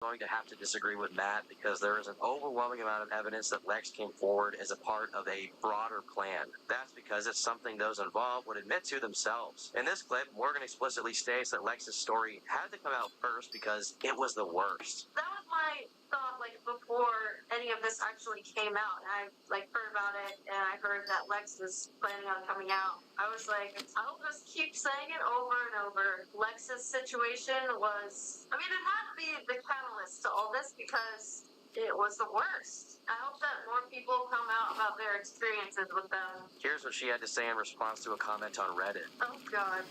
going to have to disagree with Matt because there is an overwhelming amount of evidence that Lex came forward as a part of a broader plan. That's because it's something those involved would admit to themselves. In this clip, Morgan explicitly states that Lex's story had to come out first because it was the worst. That was my thought, like, before any of this actually came out. And I, like, heard about it, and I heard that Lex was planning on coming out. I was like, I'll just keep saying it over and over. Lex's situation was, I mean, it had to be the catalyst to all this because it was the worst. I hope that more people come out about their experiences with them. Here's what she had to say in response to a comment on Reddit. Oh, God.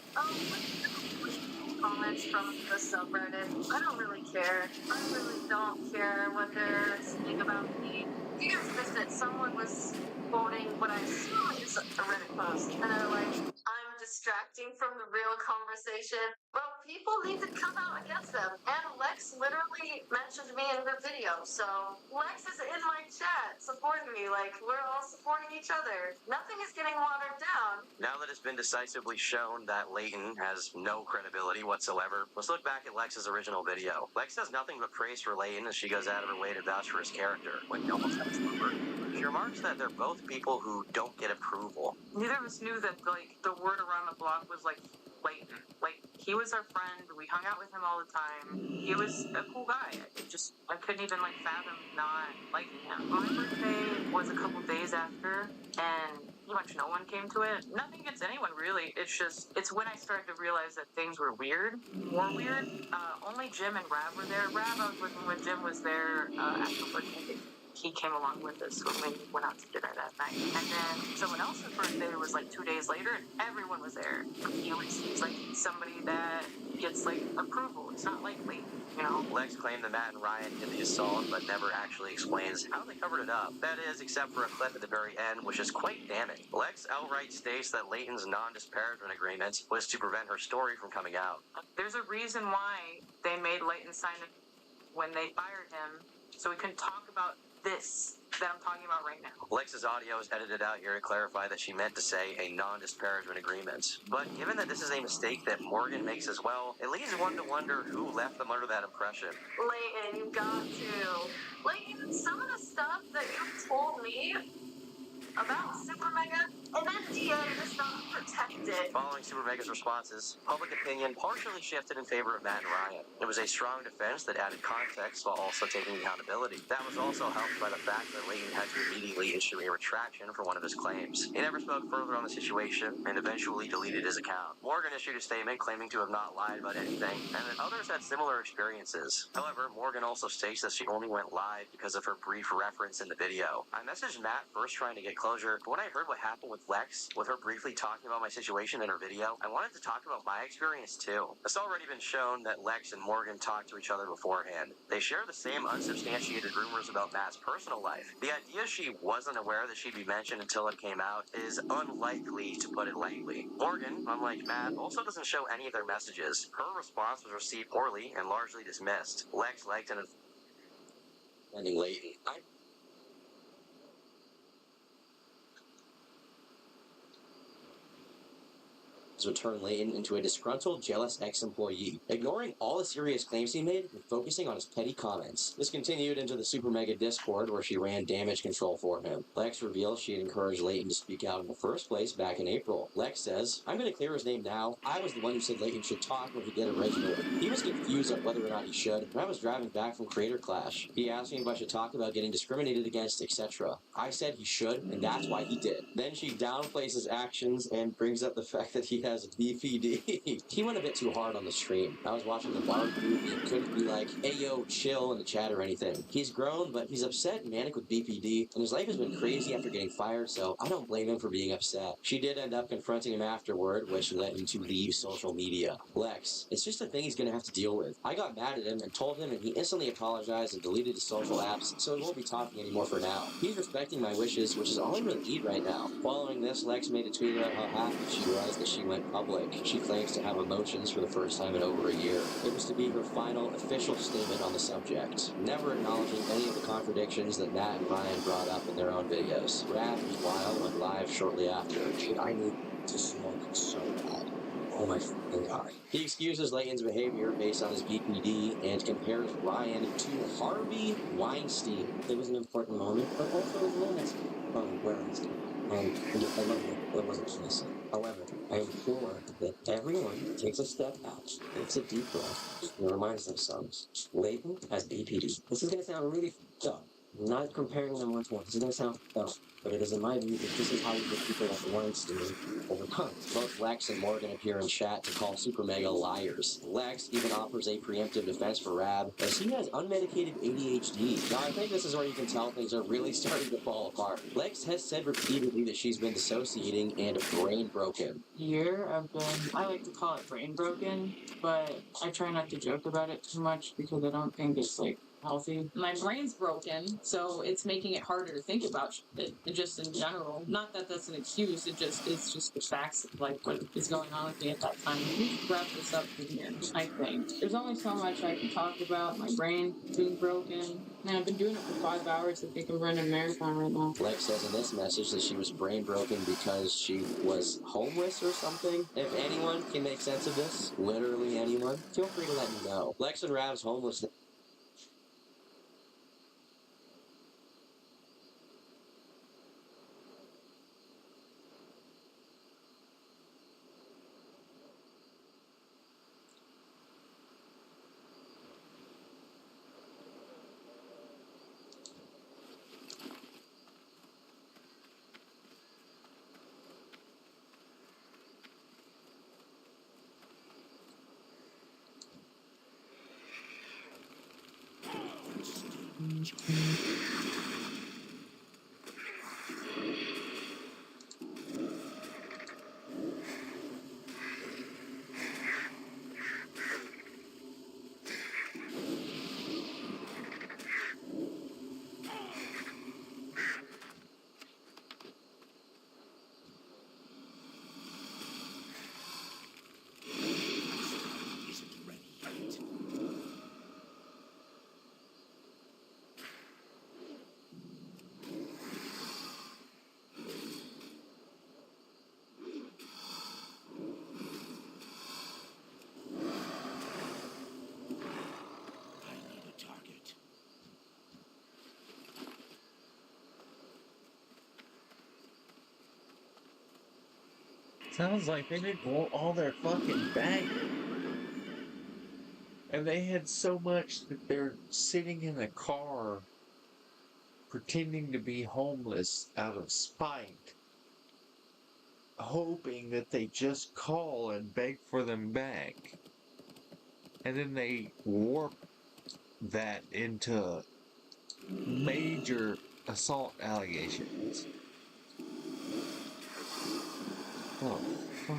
Comments from the subreddit. I don't really care. I really don't care what they're saying about me. If you guys missed it, someone was quoting what I assume is a Reddit post, and they're like, I'm distracting from the real conversation. Well, people need to come out against them. And Lex literally mentioned me in her video, so Lex is in my chat supporting me. Like, we're all supporting each other. Nothing is getting watered down. Now that it's been decisively shown that Layton has no credibility whatsoever, let's look back at Lex's original video. Lex has nothing but praise for Layton as she goes out of her way to vouch for his character, when he almost has to. She remarks that they're both people who don't get approval. Neither of us knew that, like, the word around the block was, like, Layton. Like, he was our friend, we hung out with him all the time. He was a cool guy. I couldn't even, like, fathom not liking him. My birthday was a couple days after, and pretty much no one came to it. Nothing against anyone, really. It's when I started to realize that things were weird. More weird. Only Jim and Rav were there. Rav, I was with him when Jim was there after birthday. He came along with us when we went out to dinner that night. And then someone else's birthday was like 2 days later, and everyone was there. He always seems like somebody that gets, like, approval. It's not likely, you know? Lex claimed that Matt and Ryan did the assault, but never actually explains how they covered it up. That is, except for a clip at the very end, which is quite damning. Lex outright states that Layton's non-disparagement agreement was to prevent her story from coming out. There's a reason why they made Layton sign it when they fired him, so we couldn't talk about this that I'm talking about right now. Lex's audio is edited out here to clarify that she meant to say a non-disparagement agreement. But given that this is a mistake that Morgan makes as well, it leads one to wonder who left them under that impression. Layton, you got to. Like, even some of the stuff that you told me about Super Mega, and then DM does not protect it. Following Super Mega's responses, public opinion partially shifted in favor of Matt and Ryan. It was a strong defense that added context while also taking accountability. That was also helped by the fact that Layton had to immediately issue a retraction for one of his claims. He never spoke further on the situation and eventually deleted his account. Morgan issued a statement claiming to have not lied about anything, and that others had similar experiences. However, Morgan also states that she only went live because of her brief reference in the video. I messaged Matt first trying to get closure, but when I heard what happened with Lex, with her briefly talking about my situation in her video, I wanted to talk about my experience too. It's already been shown that Lex and Morgan talked to each other beforehand. They share the same unsubstantiated rumors about Matt's personal life. The idea she wasn't aware that she'd be mentioned until it came out is unlikely, to put it lightly. Morgan, unlike Matt, also doesn't show any of their messages. Her response was received poorly and largely dismissed. Lex liked an ending Layton. Would turn Layton into a disgruntled, jealous ex-employee, ignoring all the serious claims he made and focusing on his petty comments. This continued into the Super Mega Discord, where she ran damage control for him. Lex reveals she had encouraged Layton to speak out in the first place back in April. Lex says, I'm going to clear his name now. I was the one who said Layton should talk when he did originally. He was confused on whether or not he should, and I was driving back from Creator Clash. He asked me if I should talk about getting discriminated against, etc. I said he should, and that's why he did. Then she downplays his actions and brings up the fact that he has BPD. He went a bit too hard on the stream. I was watching the bar movie and couldn't be like, hey yo, chill in the chat or anything. He's grown, but he's upset and manic with BPD, and his life has been crazy after getting fired, so I don't blame him for being upset. She did end up confronting him afterward, which led him to leave social media. Lex, it's just a thing he's gonna have to deal with. I got mad at him and told him, and he instantly apologized and deleted his social apps, so he won't be talking anymore for now. He's respecting my wishes, which is all I really need right now. Following this, Lex made a tweet about how happy she was that she went public. She claims to have emotions for the first time in over a year. It was to be her final official statement on the subject, never acknowledging any of the contradictions that Matt and Ryan brought up in their own videos. Rav, meanwhile, went live shortly after. Dude, I need to smoke so bad. Oh my fucking god. He excuses Layton's behavior based on his BPD and compares Ryan to Harvey Weinstein. It was an important moment, but also it was a little messy. Where else? And I love it. It wasn't innocent. However, I implore that everyone takes a step back, takes a deep breath, and reminds themselves, Layton has BPD. This is going to sound really fucked up. I'm not comparing them one to one. This is going to sound fucked up. But it is in my view that this is how we get people like Weinstein overcome. Both Lex and Morgan appear in chat to call Super Mega liars. Lex even offers a preemptive defense for Rab, as he has unmedicated ADHD. Now, I think this is where you can tell things are really starting to fall apart. Lex has said repeatedly that she's been dissociating and brain broken. I like to call it brain broken, but I try not to joke about it too much because I don't think it's like healthy. My brain's broken, so it's making it harder to think about it just in general. Not that that's an excuse, it's just the facts of like what is going on with me at that time. We should wrap this up from here, I think. There's only so much I can talk about, my brain being broken. Man, I've been doing it for 5 hours. I think I'm running a marathon right now. Lex says in this message that she was brain broken because she was homeless or something. If anyone can make sense of this, literally anyone, feel free to let me know. Lex and Rab's homelessness. Sounds like they didn't want all their fucking baggage. And they had so much that they're sitting in a car pretending to be homeless out of spite, hoping that they just call and beg for them back. And then they warp that into major assault allegations. Oh, fuck.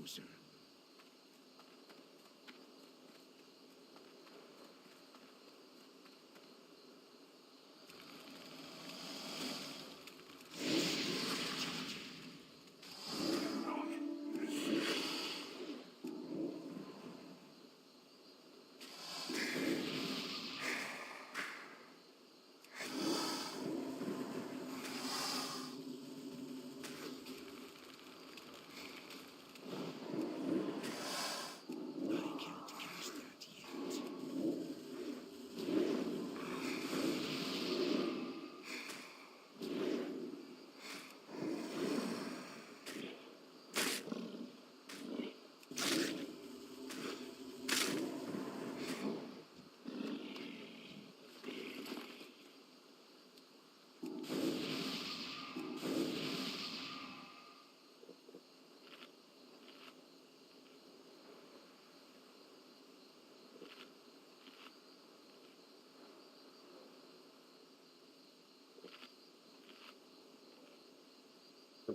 closer.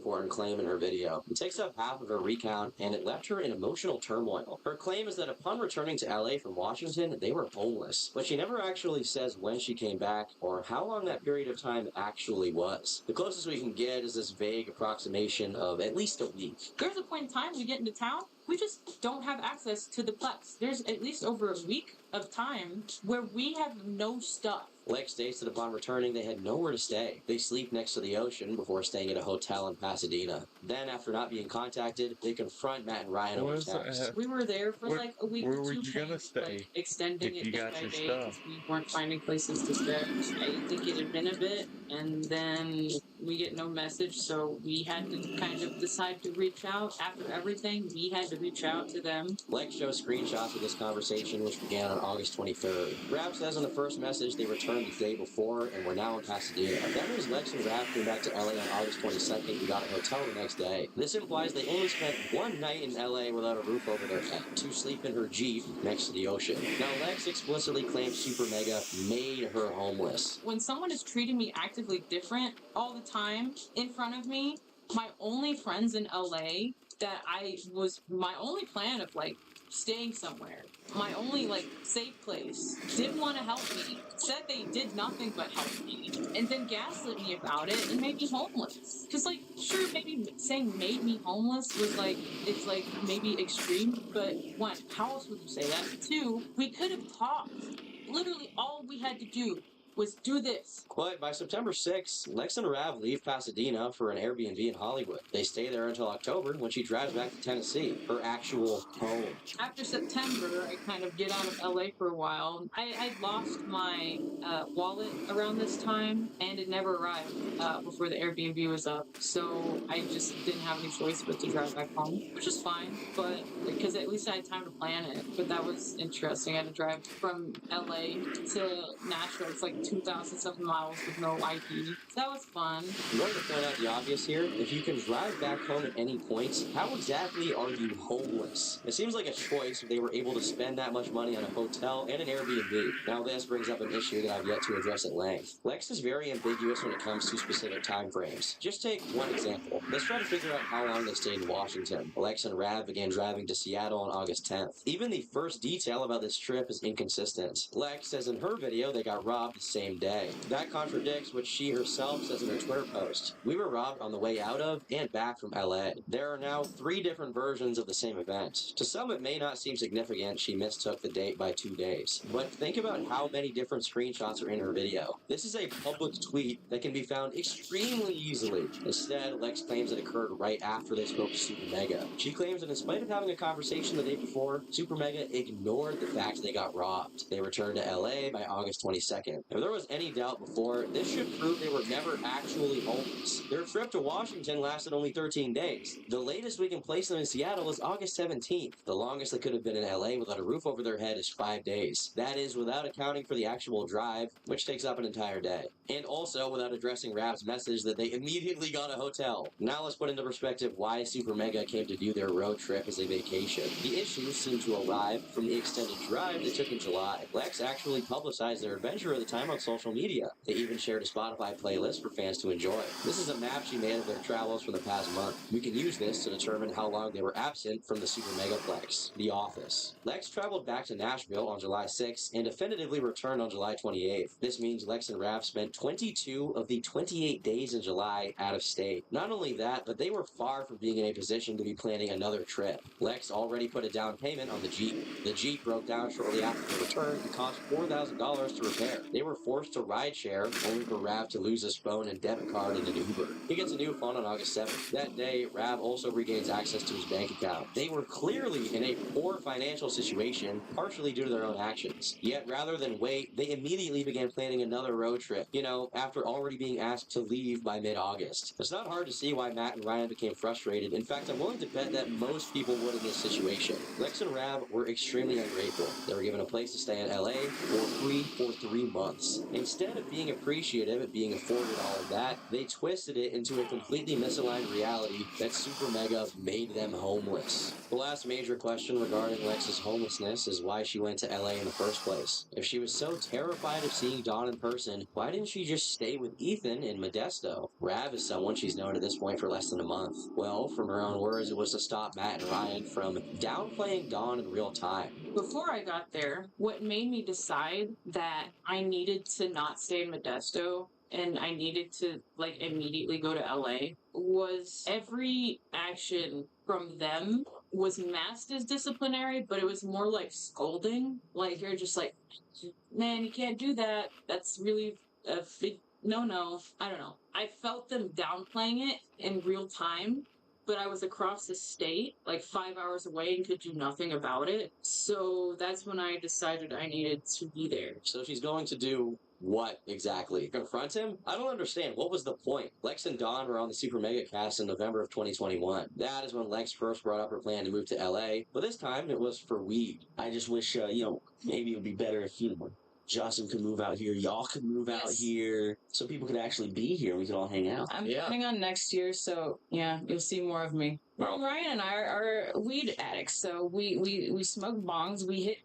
important claim in her video. It takes up half of her recount, and it left her in emotional turmoil. Her claim is that upon returning to LA from Washington, they were homeless, but she never actually says when she came back or how long that period of time actually was. The closest we can get is this vague approximation of at least a week. There's a point in time we get into town, we just don't have access to the Plex. There's at least over a week of time where we have no stuff. Lex states that upon returning, they had nowhere to stay. They sleep next to the ocean before staying at a hotel in Pasadena. Then, after not being contacted, they confront Matt and Ryan over text. We were there for like a week or two. Where were you gonna stay? Like, extending if it you day got by your day stuff? because we weren't finding places to stay. I think it had been a bit, and then we get no message, so we had to kind of decide to reach out. After everything, we had to reach out to them. Lex shows screenshots of this conversation, which began on August 23rd. Rav says on the first message they returned the day before and were now in Pasadena. That means Lex and Rav came back to LA on August 22nd and got a hotel the next day. This implies they only spent one night in LA without a roof over their head, to sleep in her Jeep next to the ocean. Now, Lex explicitly claims Super Mega made her homeless. When someone is treating me actively different all the time in front of me, my only friends in LA that my only plan of like staying somewhere, my only like safe place, didn't want to help me, said they did nothing but help me, and then gaslit me about it and made me homeless. Because like, sure, maybe saying made me homeless was like, it's like maybe extreme, but one, how else would you say that? Two, we could have talked. Literally all we had to do was do this. But by September 6th, Lex and Rav leave Pasadena for an Airbnb in Hollywood. They stay there until October when she drives back to Tennessee, her actual home. After September, I kind of get out of LA for a while. I lost my wallet around this time, and it never arrived before the Airbnb was up. So I just didn't have any choice but to drive back home, which is fine, but because at least I had time to plan it. But that was interesting. I had to drive from LA to Nashville. It's like 2,000-something miles with no ID. That was fun. I'm going to point out the obvious here. If you can drive back home at any point, how exactly are you homeless? It seems like a choice if they were able to spend that much money on a hotel and an Airbnb. Now this brings up an issue that I've yet to address at length. Lex is very ambiguous when it comes to specific time frames. Just take one example. Let's try to figure out how long they stayed in Washington. Lex and Rav began driving to Seattle on August 10th. Even the first detail about this trip is inconsistent. Lex says in her video they got robbed the same day. That contradicts what she herself says in her Twitter post. We were robbed on the way out of and back from LA. There are now 3 different versions of the same event. To some it may not seem significant she mistook the date by 2 days, but think about how many different screenshots are in her video. This is a public tweet that can be found extremely easily. Instead, Lex claims it occurred right after they spoke to Super Mega. She claims that in spite of having a conversation the day before, Super Mega ignored the fact they got robbed. They returned to LA by August 22nd. If there was any doubt before, this should prove they were never actually homeless. Their trip to Washington lasted only 13 days. The latest we can place them in Seattle is August 17th. The longest they could have been in LA without a roof over their head is 5 days. That is without accounting for the actual drive, which takes up an entire day. And also without addressing Rav's message that they immediately got a hotel. Now let's put into perspective why Super Mega came to do their road trip as a vacation. The issues seem to arrive from the extended drive they took in July. Lex actually publicized their adventure at the time on social media. They even shared a Spotify playlist for fans to enjoy. This is a map she made of their travels for the past month. We can use this to determine how long they were absent from the Super Megaplex, the office. Lex traveled back to Nashville on July 6th and definitively returned on July 28th. This means Lex and Raph spent 22 of the 28 days in July out of state. Not only that, but they were far from being in a position to be planning another trip. Lex already put a down payment on the Jeep. The Jeep broke down shortly after the return and cost $4,000 to repair. They were forced to ride share, only for Rav to lose his phone and debit card in an Uber. He gets a new phone on August 7th. That day, Rav also regains access to his bank account. They were clearly in a poor financial situation, partially due to their own actions. Yet, rather than wait, they immediately began planning another road trip, after already being asked to leave by mid-August. It's not hard to see why Matt and Ryan became frustrated. In fact, I'm willing to bet that most people would in this situation. Lex and Rav were extremely ungrateful. They were given a place to stay in LA for free for 3 months. Lex. Instead of being appreciative at being afforded all of that, they twisted it into a completely misaligned reality that Super Mega made them homeless. The last major question regarding Lex's homelessness is why she went to LA in the first place. If she was so terrified of seeing Dawn in person, why didn't she just stay with Ethan in Modesto? Rav is someone she's known at this point for less than a month. Well, from her own words, it was to stop Matt and Ryan from downplaying Dawn in real time. Before I got there, what made me decide that I needed to not stay in Modesto and I needed to like immediately go to LA was every action from them was masked as disciplinary, but it was more like scolding. Like you're just like, man, you can't do that. That's really a big no. I don't know. I felt them downplaying it in real time, but I was across the state, like 5 hours away, and could do nothing about it. So that's when I decided I needed to be there. So she's going to do what exactly? Confront him? I don't understand. What was the point? Lex and Dawn were on the Super Mega cast in November of 2021. That is when Lex first brought up her plan to move to LA, but this time it was for weed. I just wish, maybe it would be better if, Jocelyn could move out here, y'all could move out here, so people could actually be here and we could all hang out. I'm planning on next year, so yeah, you'll see more of me. Well, Ryan and I are weed addicts, so we smoke bongs, we hit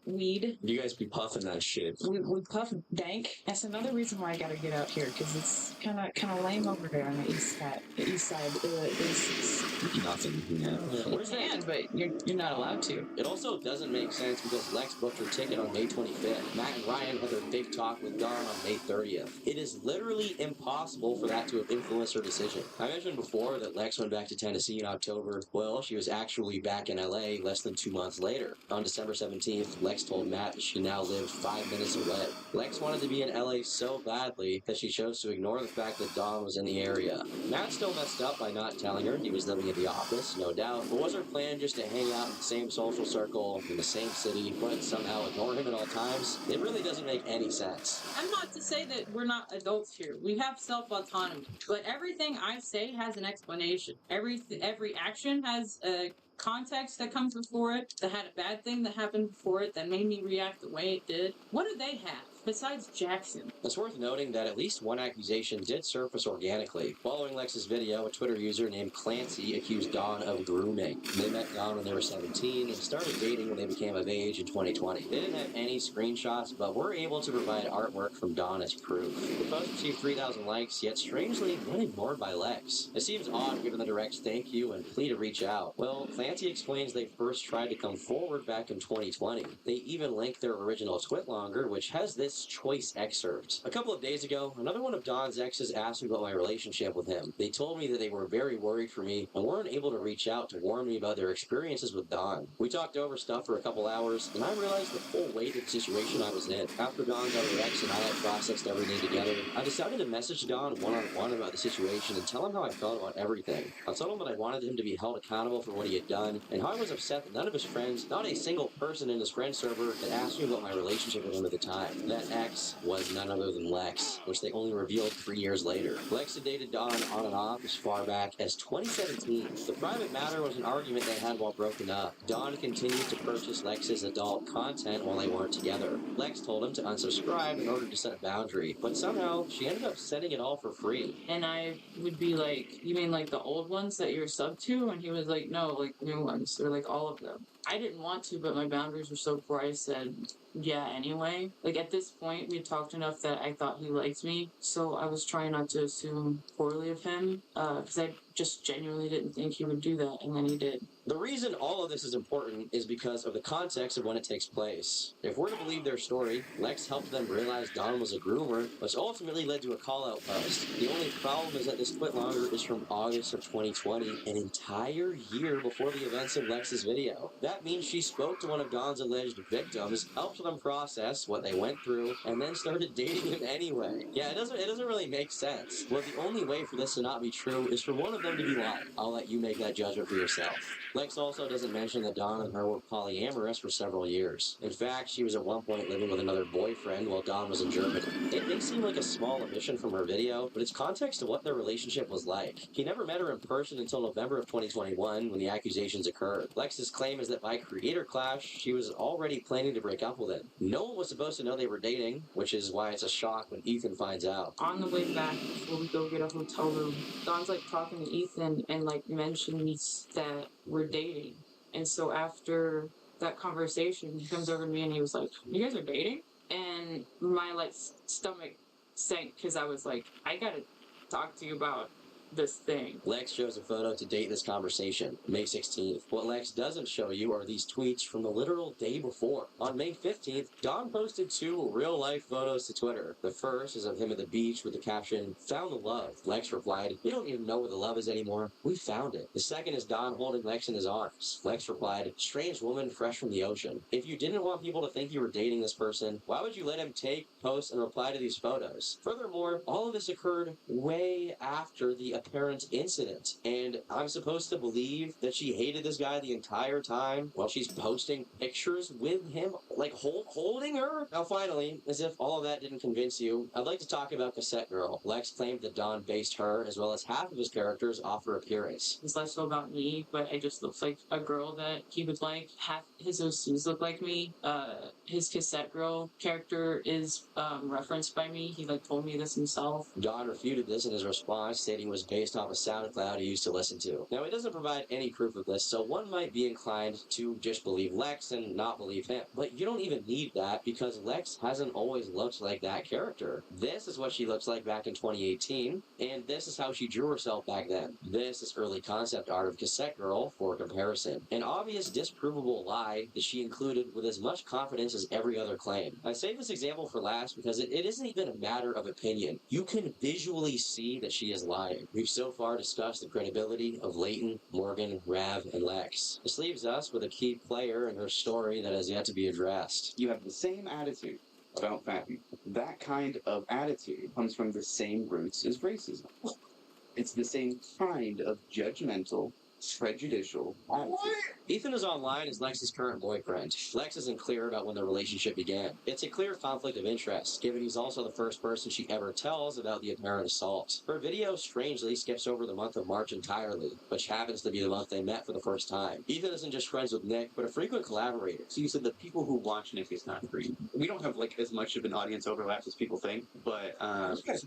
weed. You guys be puffing that shit. We puff dank. That's another reason why I gotta get out here, because it's kind of lame over there on the east side. The east side is nothing. Yeah. Where's that? But you're not allowed to. It also doesn't make sense because Lex booked her ticket on May 25th. Matt and Ryan had their big talk with Dawn on May 30th. It is literally impossible for that to have influenced her decision. I mentioned before that Lex went back to Tennessee in October. Well, she was actually back in LA less than 2 months later. On December 17th, Lex told Matt that she now lived 5 minutes away. Lex wanted to be in LA so badly that she chose to ignore the fact that Dawn was in the area. Matt still messed up by not telling her he was living at the office, no doubt, but was her plan just to hang out in the same social circle, in the same city, but somehow ignore him at all times? It really doesn't make any sense. I'm not to say that we're not adults here. We have self-autonomy, but everything I say has an explanation. Every action has a context that comes before it, that had a bad thing that happened before it that made me react the way it did. What do they have besides Jackson? It's worth noting that at least one accusation did surface organically. Following Lex's video, a Twitter user named Clancy accused Dawn of grooming. They met Dawn when they were 17 and started dating when they became of age in 2020. They didn't have any screenshots, but were able to provide artwork from Dawn as proof. The post received 3,000 likes, yet strangely not ignored by Lex. It seems odd given the direct thank you and plea to reach out. Well, Clancy explains they first tried to come forward back in 2020. They even linked their original Twitlonger, which has this choice excerpt. A couple of days ago, another one of Don's exes asked me about my relationship with him. They told me that they were very worried for me and weren't able to reach out to warn me about their experiences with Don. We talked over stuff for a couple hours, and I realized the full weight of the situation I was in. After Don got her ex and I had processed everything together, I decided to message Don one-on-one about the situation and tell him how I felt about everything. I told him that I wanted him to be held accountable for what he had done, and how I was upset that none of his friends, not a single person in his friend server, had asked me about my relationship with him at the time. That ex was none other than Lex, which they only revealed 3 years later. Lex had dated Dawn on and off as far back as 2017. The private matter was an argument they had while broken up. Dawn continued to purchase Lex's adult content while they weren't together. Lex told him to unsubscribe in order to set a boundary, but somehow she ended up setting it all for free. And I would be like, you mean like the old ones that you're sub to? And he was like, no, like new ones, or like all of them. I didn't want to, but my boundaries were so poor, I said, yeah, anyway. Like, at this point, we had talked enough that I thought he liked me, so I was trying not to assume poorly of him, because I just genuinely didn't think he would do that, and then he did. The reason all of this is important is because of the context of when it takes place. If we're to believe their story, Lex helped them realize Don was a groomer, which ultimately led to a call-out post. The only problem is that this Twitlonger is from August of 2020, an entire year before the events of Lex's video. That means she spoke to one of Don's alleged victims, helped them process what they went through, and then started dating him anyway. Yeah, it doesn't really make sense. Well, the only way for this to not be true is for one of them them to be lying. I'll let you make that judgment for yourself. Lex also doesn't mention that Dawn and her were polyamorous for several years. In fact, she was at one point living with another boyfriend while Dawn was in Germany. It may seem like a small omission from her video, but it's context to what their relationship was like. He never met her in person until November of 2021 when the accusations occurred. Lex's claim is that by Creator Clash, she was already planning to break up with him. No one was supposed to know they were dating, which is why it's a shock when Ethan finds out. On the way back, before we go get a hotel room, Dawn's like talking to Ethan and like mentions that we're dating. And so after that conversation, he comes over to me and he was like, "You guys are dating?" And my like stomach sank because I was like, I gotta talk to you about this thing. Lex shows a photo to date this conversation, May 16th. What Lex doesn't show you are these tweets from the literal day before. On May 15th, Dawn posted 2 real-life photos to Twitter. The first is of him at the beach with the caption, "Found the love." Lex replied, "You don't even know where the love is anymore. We found it." The second is Dawn holding Lex in his arms. Lex replied, "Strange woman fresh from the ocean. If you didn't want people to think you were dating this person, why would you let him take, post, and reply to these photos?" Furthermore, all of this occurred way after the apparent incident, and I'm supposed to believe that she hated this guy the entire time while she's posting pictures with him, like holding her? Now finally, as if all of that didn't convince you, I'd like to talk about Cassette Girl. Lex claimed that Dawn based her, as well as half of his characters, off her appearance. It's less so about me, but I just look like a girl that he would like. Half his OCs look like me. His Cassette Girl character is referenced by me. He like told me this himself. Dawn refuted this in his response, stating it was based off a SoundCloud he used to listen to. Now, he doesn't provide any proof of this, so one might be inclined to just believe Lex and not believe him. But you don't even need that, because Lex hasn't always looked like that character. This is what she looks like back in 2018, and this is how she drew herself back then. This is early concept art of Cassette Girl for comparison. An obvious disprovable lie that she included with as much confidence as every other claim. I save this example for last because it isn't even a matter of opinion. You can visually see that she is lying. We've so far discussed the credibility of Leighton, Morgan, Rav, and Lex. This leaves us with a key player in her story that has yet to be addressed. You have the same attitude about Fenton. That kind of attitude comes from the same roots as racism. It's the same kind of judgmental, prejudicial attitude. Ethan is online as Lex's current boyfriend. Lex isn't clear about when their relationship began. It's a clear conflict of interest, given he's also the first person she ever tells about the apparent assault. Her video strangely skips over the month of March entirely, which happens to be the month they met for the first time. Ethan isn't just friends with Nick, but a frequent collaborator. So you said the people who watch Nick is not free. We don't have like as much of an audience overlap as people think, but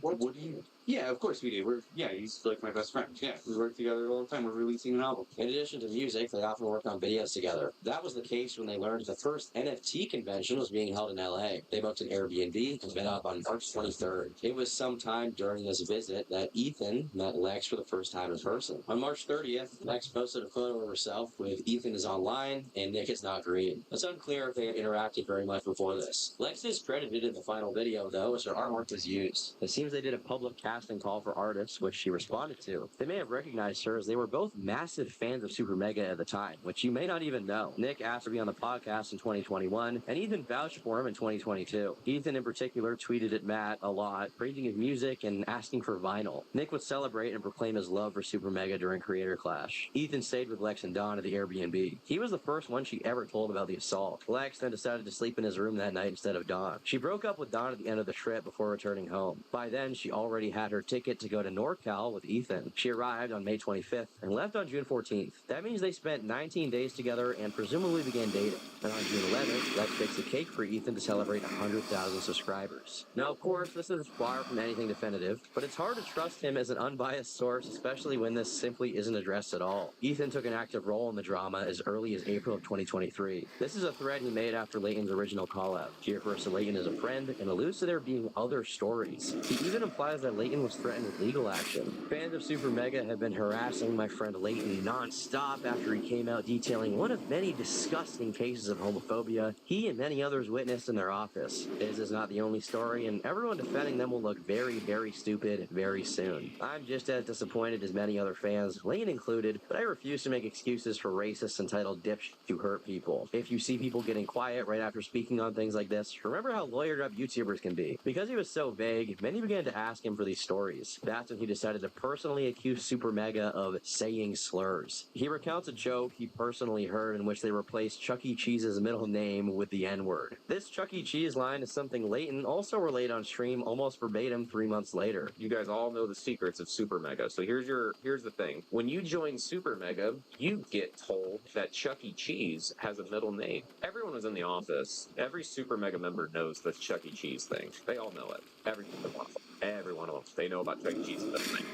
what do you? Yeah, of course we do. He's like my best friend. Yeah, we work together all the time. We're releasing an album. In addition to music, they often work on videos together. That was the case when they learned the first NFT convention was being held in LA. They booked an Airbnb and met up on March 23rd. It was sometime during this visit that Ethan met Lex for the first time in person. On March 30th, Lex posted a photo of herself with "Ethan is online and Nick is not green." It's unclear if they had interacted very much before this. Lex is credited in the final video, though, as her artwork was used. It seems they did a public casting call for artists, which she responded to. They may have recognized her as they were both massive fans of Super Mega at the time, which you may not even know. Nick asked to be on the podcast in 2021, and Ethan vouched for him in 2022. Ethan in particular tweeted at Matt a lot, praising his music and asking for vinyl. Nick would celebrate and proclaim his love for Super Mega during Creator Clash. Ethan stayed with Lex and Dawn at the Airbnb. He was the first one she ever told about the assault. Lex then decided to sleep in his room that night instead of Dawn. She broke up with Dawn at the end of the trip before returning home. By then, she already had her ticket to go to NorCal with Ethan. She arrived on May 25th and left on June 14th. That means they spent 19 days together and presumably began dating. And on June 11th, Lex bakes a cake for Ethan to celebrate 100,000 subscribers. Now, of course, this is far from anything definitive, but it's hard to trust him as an unbiased source, especially when this simply isn't addressed at all. Ethan took an active role in the drama as early as April of 2023. This is a thread he made after Leighton's original call-out. He refers to Leighton as a friend and alludes to there being other stories. He even implies that Leighton was threatened with legal action. Fans of Super Mega have been harassing my friend Leighton tweeting non-stop after he came out detailing one of many disgusting cases of homophobia he and many others witnessed in their office. His is not the only story, and everyone defending them will look very, very stupid very soon. I'm just as disappointed as many other fans, Lane included, but I refuse to make excuses for racists entitled dipshits who hurt people. If you see people getting quiet right after speaking on things like this, remember how lawyered up YouTubers can be. Because he was so vague, many began to ask him for these stories. That's when he decided to personally accuse Super Mega of saying slurs. He recounts a joke he personally heard in which they replaced Chuck E. Cheese's middle name with the N-word. This Chuck E. Cheese line is something Layton also relayed on stream almost verbatim 3 months later. You guys all know the secrets of Super Mega. So here's the thing. When you join Super Mega, you get told that Chuck E. Cheese has a middle name. Everyone was in the office. Every Super Mega member knows the Chuck E. Cheese thing. They all know it. Every one of them. Every one of them. They know about Chuck E. Cheese thing.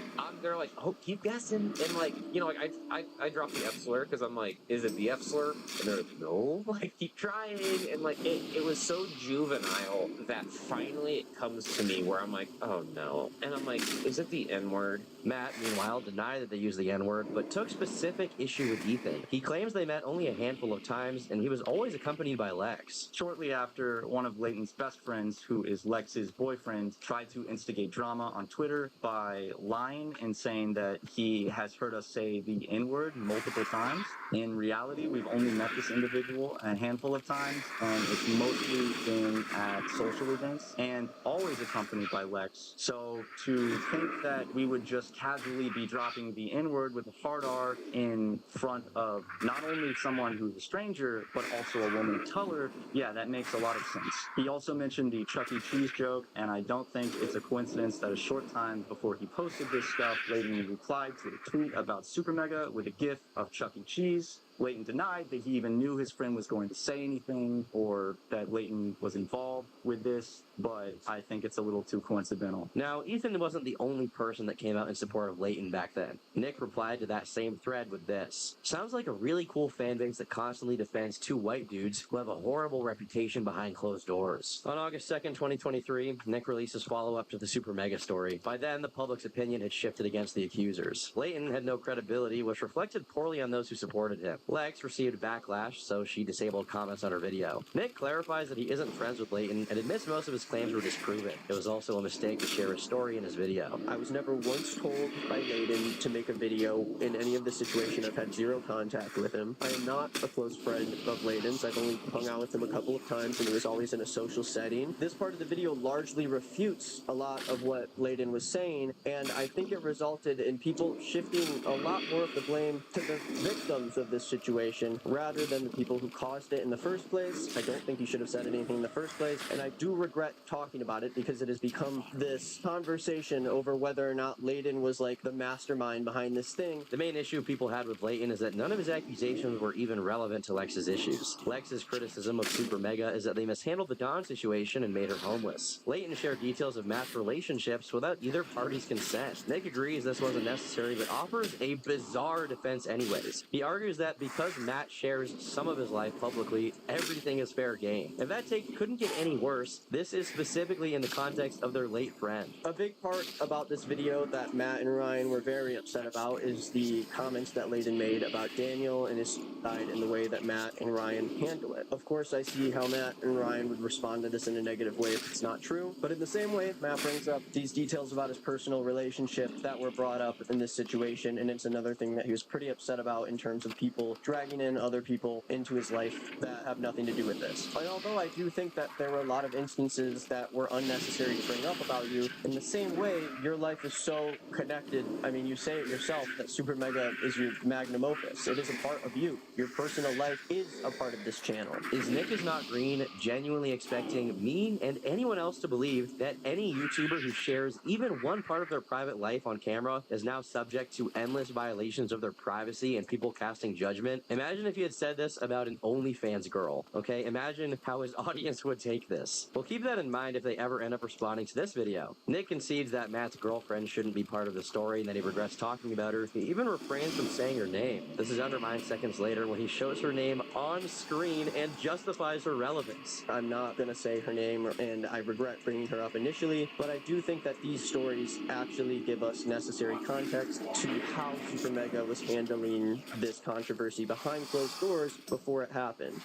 They're like, oh, keep guessing. And like, you know, like I dropped the F slur because I'm like, is it the F slur? And they're like, no. Like, keep trying. And like, it was so juvenile that finally it comes to me where I'm like, oh no. And I'm like, is it the N-word? Matt, meanwhile, denied that they used the N-word, but took specific issue with Ethan. He claims they met only a handful of times, and he was always accompanied by Lex. Shortly after, one of Layton's best friends, who is Lex's boyfriend, tried to instigate drama on Twitter by lying and saying that he has heard us say the N-word multiple times. In reality, we've only met this individual a handful of times, and it's mostly been at social events, and always accompanied by Lex. So to think that we would just casually be dropping the N-word with a hard R in front of not only someone who's a stranger, but also a woman of color, yeah, that makes a lot of sense. He also mentioned the Chuck E. Cheese joke, and I don't think it's a coincidence that a short time before he posted this stuff, Layton replied to a tweet about Super Mega with a gif of Chuck E. Cheese. Layton denied that he even knew his friend was going to say anything or that Layton was involved with this, but I think it's a little too coincidental. Now, Ethan wasn't the only person that came out in support of Layton back then. Nick replied to that same thread with this. Sounds like a really cool fanbase that constantly defends two white dudes who have a horrible reputation behind closed doors. On August 2nd, 2023, Nick released his follow-up to the Super Mega story. By then, the public's opinion had shifted against the accusers. Layton had no credibility, which reflected poorly on those who supported him. Lex received backlash, so she disabled comments on her video. Nick clarifies that he isn't friends with Layton and admits most of his claims were disproven. It was also a mistake to share his story in his video. I was never once told by Layton to make a video in any of the situation. I've had zero contact with him. I am not a close friend of Layton's. I've only hung out with him a couple of times, and it was always in a social setting. This part of the video largely refutes a lot of what Layton was saying, and I think it resulted in people shifting a lot more of the blame to the victims of this situation rather than the people who caused it in the first place. I don't think he should have said anything in the first place, and I do regret talking about it because it has become this conversation over whether or not Layton was like the mastermind behind this thing. The main issue people had with Layton is that none of his accusations were even relevant to Lex's issues. Lex's criticism of Super Mega is that they mishandled the Dawn situation and made her homeless. Layton shared details of Matt's relationships without either party's consent. Nick agrees this wasn't necessary, but offers a bizarre defense anyways. He argues that because Matt shares some of his life publicly, everything is fair game. If that take couldn't get any worse, this is specifically in the context of their late friend. A big part about this video that Matt and Ryan were very upset about is the comments that Layton made about Daniel and his side and the way that Matt and Ryan handle it. Of course, I see how Matt and Ryan would respond to this in a negative way if it's not true, but in the same way, Matt brings up these details about his personal relationship that were brought up in this situation, and it's another thing that he was pretty upset about in terms of people dragging in other people into his life that have nothing to do with this. And although I do think that there were a lot of instances that were unnecessary to bring up about you, in the same way, your life is so connected. I mean, you say it yourself that Super Mega is your magnum opus. It is a part of you. Your personal life is a part of this channel. Is Nick is Not Green genuinely expecting me and anyone else to believe that any YouTuber who shares even one part of their private life on camera is now subject to endless violations of their privacy and people casting judgment engagement. Imagine if he had said this about an OnlyFans girl, okay? Imagine how his audience would take this. Well, keep that in mind if they ever end up responding to this video. Nick concedes that Matt's girlfriend shouldn't be part of the story and that he regrets talking about her. He even refrains from saying her name. This is undermined seconds later when he shows her name on screen and justifies her relevance. I'm not going to say her name, and I regret bringing her up initially, but I do think that these stories actually give us necessary context to how Super Mega was handling this controversy behind closed doors before it happened.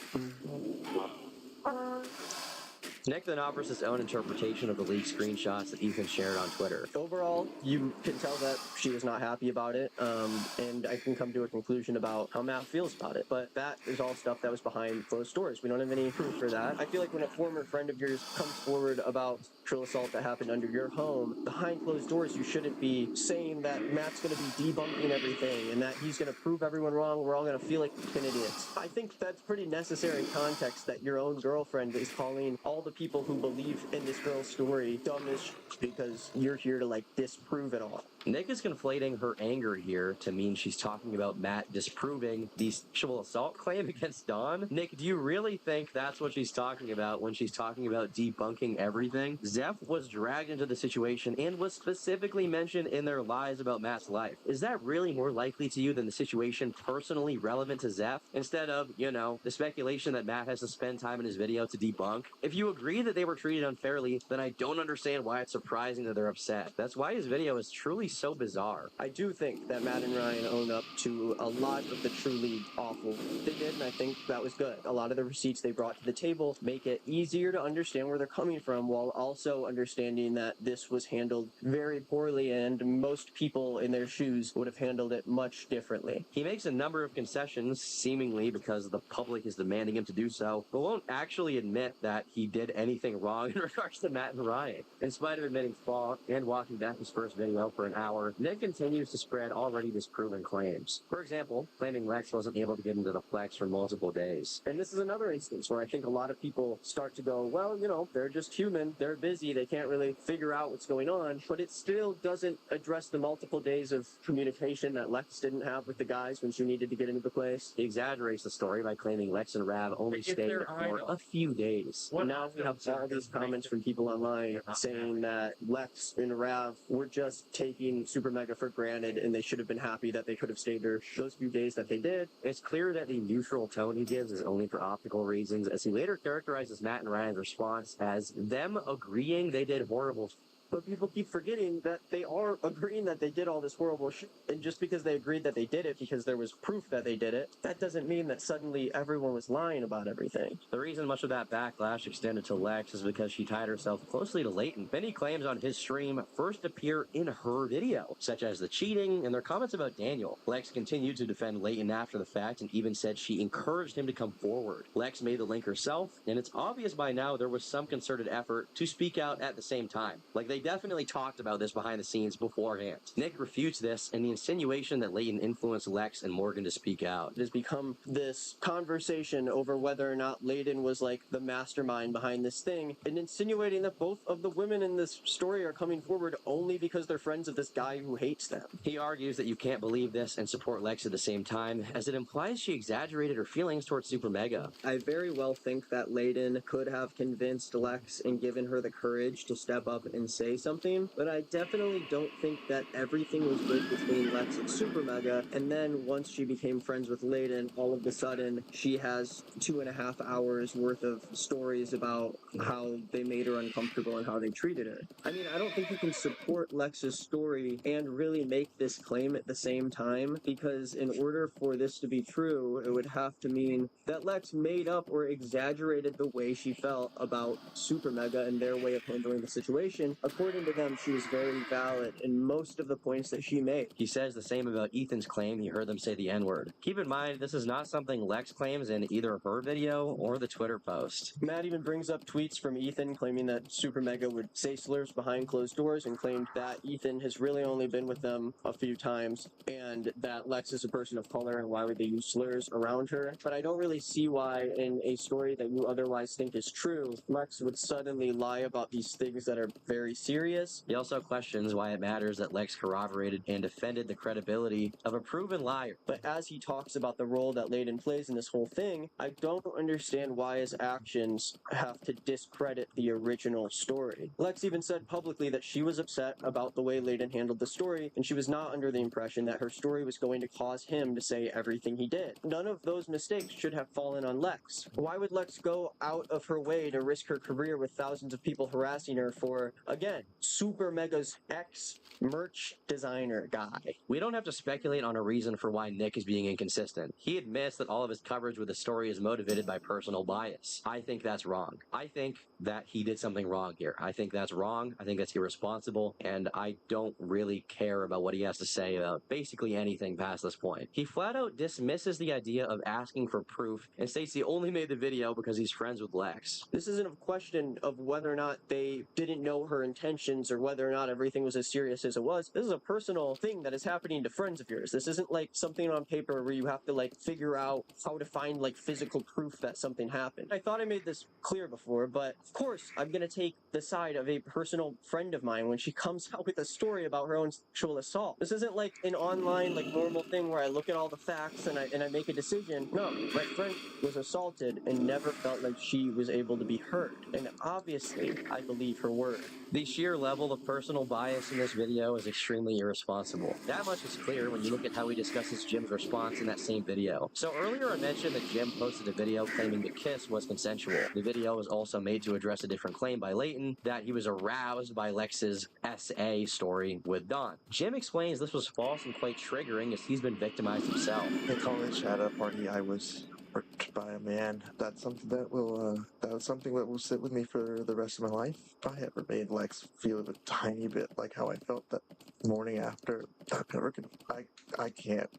Nick then offers his own interpretation of the leaked screenshots that Ethan shared on Twitter. Overall, you can tell that she was not happy about it, and I can come to a conclusion about how Matt feels about it. But that is all stuff that was behind closed doors. We don't have any proof for that. I feel like when a former friend of yours comes forward about sexual assault that happened under your home, behind closed doors, you shouldn't be saying that Matt's going to be debunking everything and that he's going to prove everyone wrong. We're all going to feel like fucking idiots. I think that's pretty necessary context that your own girlfriend is calling all the people who believe in this girl's story dumb as because you're here to like disprove it all. Nick is conflating her anger here to mean she's talking about Matt disproving the sexual assault claim against Dawn. Nick, do you really think that's what she's talking about when she's talking about debunking everything? Zeph was dragged into the situation and was specifically mentioned in their lies about Matt's life. Is that really more likely to you than the situation personally relevant to Zeph? Instead of, you know, the speculation that Matt has to spend time in his video to debunk? If you agree that they were treated unfairly, then I don't understand why it's surprising that they're upset. That's why his video is truly so bizarre. I do think that Matt and Ryan own up to a lot of the truly awful they did, and I think that was good. A lot of the receipts they brought to the table make it easier to understand where they're coming from while also understanding that this was handled very poorly and most people in their shoes would have handled it much differently. He makes a number of concessions, seemingly because the public is demanding him to do so, but won't actually admit that he did anything wrong in regards to Matt and Ryan. In spite of admitting fault and walking back his first video for an hour, Nick continues to spread already disproven claims. For example, claiming Lex wasn't able to get into the flex for multiple days. And this is another instance where I think a lot of people start to go, well, you know, they're just human, they're busy, they can't really figure out what's going on, but it still doesn't address the multiple days of communication that Lex didn't have with the guys when she needed to get into the place. He exaggerates the story by claiming Lex and Rav only stayed for a few days. Now we have all these comments from people online saying that Lex and Rav were just taking Super Mega for granted and they should have been happy that they could have stayed there those few days that they did. It's clear that the neutral tone he gives is only for optical reasons, as he later characterizes Matt and Ryan's response as them agreeing they did horrible. But people keep forgetting that they are agreeing that they did all this horrible shit. And just because they agreed that they did it because there was proof that they did it, that doesn't mean that suddenly everyone was lying about everything. The reason much of that backlash extended to Lex is because she tied herself closely to Leighton. Many claims on his stream first appear in her video, such as the cheating and their comments about Daniel. Lex continued to defend Leighton after the fact and even said she encouraged him to come forward. Lex made the link herself, and it's obvious by now there was some concerted effort to speak out at the same time. Like, they definitely talked about this behind the scenes beforehand. Nick refutes this and the insinuation that Leighton influenced Lex and Morgan to speak out. It has become this conversation over whether or not Leighton was like the mastermind behind this thing and insinuating that both of the women in this story are coming forward only because they're friends of this guy who hates them. He argues that you can't believe this and support Lex at the same time, as it implies she exaggerated her feelings towards Super Mega. I very well think that Leighton could have convinced Lex and given her the courage to step up and say something, but I definitely don't think that everything was good between Lex and Super Mega, and then once she became friends with Leighton, all of a sudden she has 2.5 hours worth of stories about how they made her uncomfortable and how they treated her. I mean, I don't think you can support Lex's story and really make this claim at the same time, because in order for this to be true, it would have to mean that Lex made up or exaggerated the way she felt about Super Mega and their way of handling the situation. According to them, she was very valid in most of the points that she made. He says the same about Ethan's claim he heard them say the N-word. Keep in mind, this is not something Lex claims in either her video or the Twitter post. Matt even brings up tweets from Ethan claiming that Super Mega would say slurs behind closed doors and claimed that Ethan has really only been with them a few times and that Lex is a person of color and why would they use slurs around her. But I don't really see why in a story that you otherwise think is true, Lex would suddenly lie about these things that are very serious. He also questions why it matters that Lex corroborated and defended the credibility of a proven liar. But as he talks about the role that Layden plays in this whole thing, I don't understand why his actions have to discredit the original story. Lex even said publicly that she was upset about the way Layden handled the story, and she was not under the impression that her story was going to cause him to say everything he did. None of those mistakes should have fallen on Lex. Why would Lex go out of her way to risk her career with thousands of people harassing her for, again, Super Mega's ex-merch designer guy? We don't have to speculate on a reason for why Nick is being inconsistent. He admits that all of his coverage with the story is motivated by personal bias. I think that's wrong. I think that he did something wrong here. I think that's wrong. I think that's irresponsible, and I don't really care about what he has to say about basically anything past this point. He flat out dismisses the idea of asking for proof and states he only made the video because he's friends with Lex. This isn't a question of whether or not they didn't know her intentions or whether or not everything was as serious as it was. This is a personal thing that is happening to friends of yours. This isn't like something on paper where you have to like figure out how to find like physical proof that something happened. I thought I made this clear before, but of course I'm gonna take the side of a personal friend of mine when she comes out with a story about her own sexual assault. This isn't like an online like normal thing where I look at all the facts and I make a decision. No, my friend was assaulted and never felt like she was able to be heard, and obviously I believe her word. The sheer level of personal bias in this video is extremely irresponsible. That much is clear when you look at how he discusses Jim's response in that same video. So earlier I mentioned that Jim posted a video claiming the kiss was consensual. The video was also made to address a different claim by Layton, that he was aroused by Lex's SA story with Dawn. Jim explains this was false and quite triggering as he's been victimized himself. In college at a party, I was worked by a man. That's something that will sit with me for the rest of my life. If I ever made Lex feel a tiny bit like how I felt that morning after,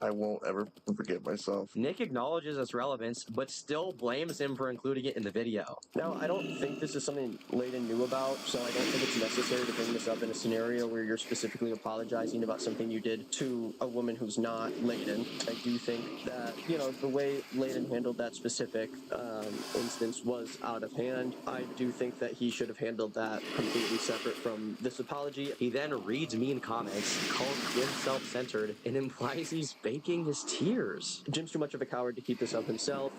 I won't ever forgive myself. Nick acknowledges its relevance, but still blames him for including it in the video. Now, I don't think this is something Layden knew about, so I don't think it's necessary to bring this up in a scenario where you're specifically apologizing about something you did to a woman who's not Layden. I do think that, the way Layden handled that specific instance was out of hand. I do think that he should have handled that completely separate from this apology. He then reads mean comments, calls Jim self-centered, and implies he's faking his tears. Jim's too much of a coward to keep this up himself.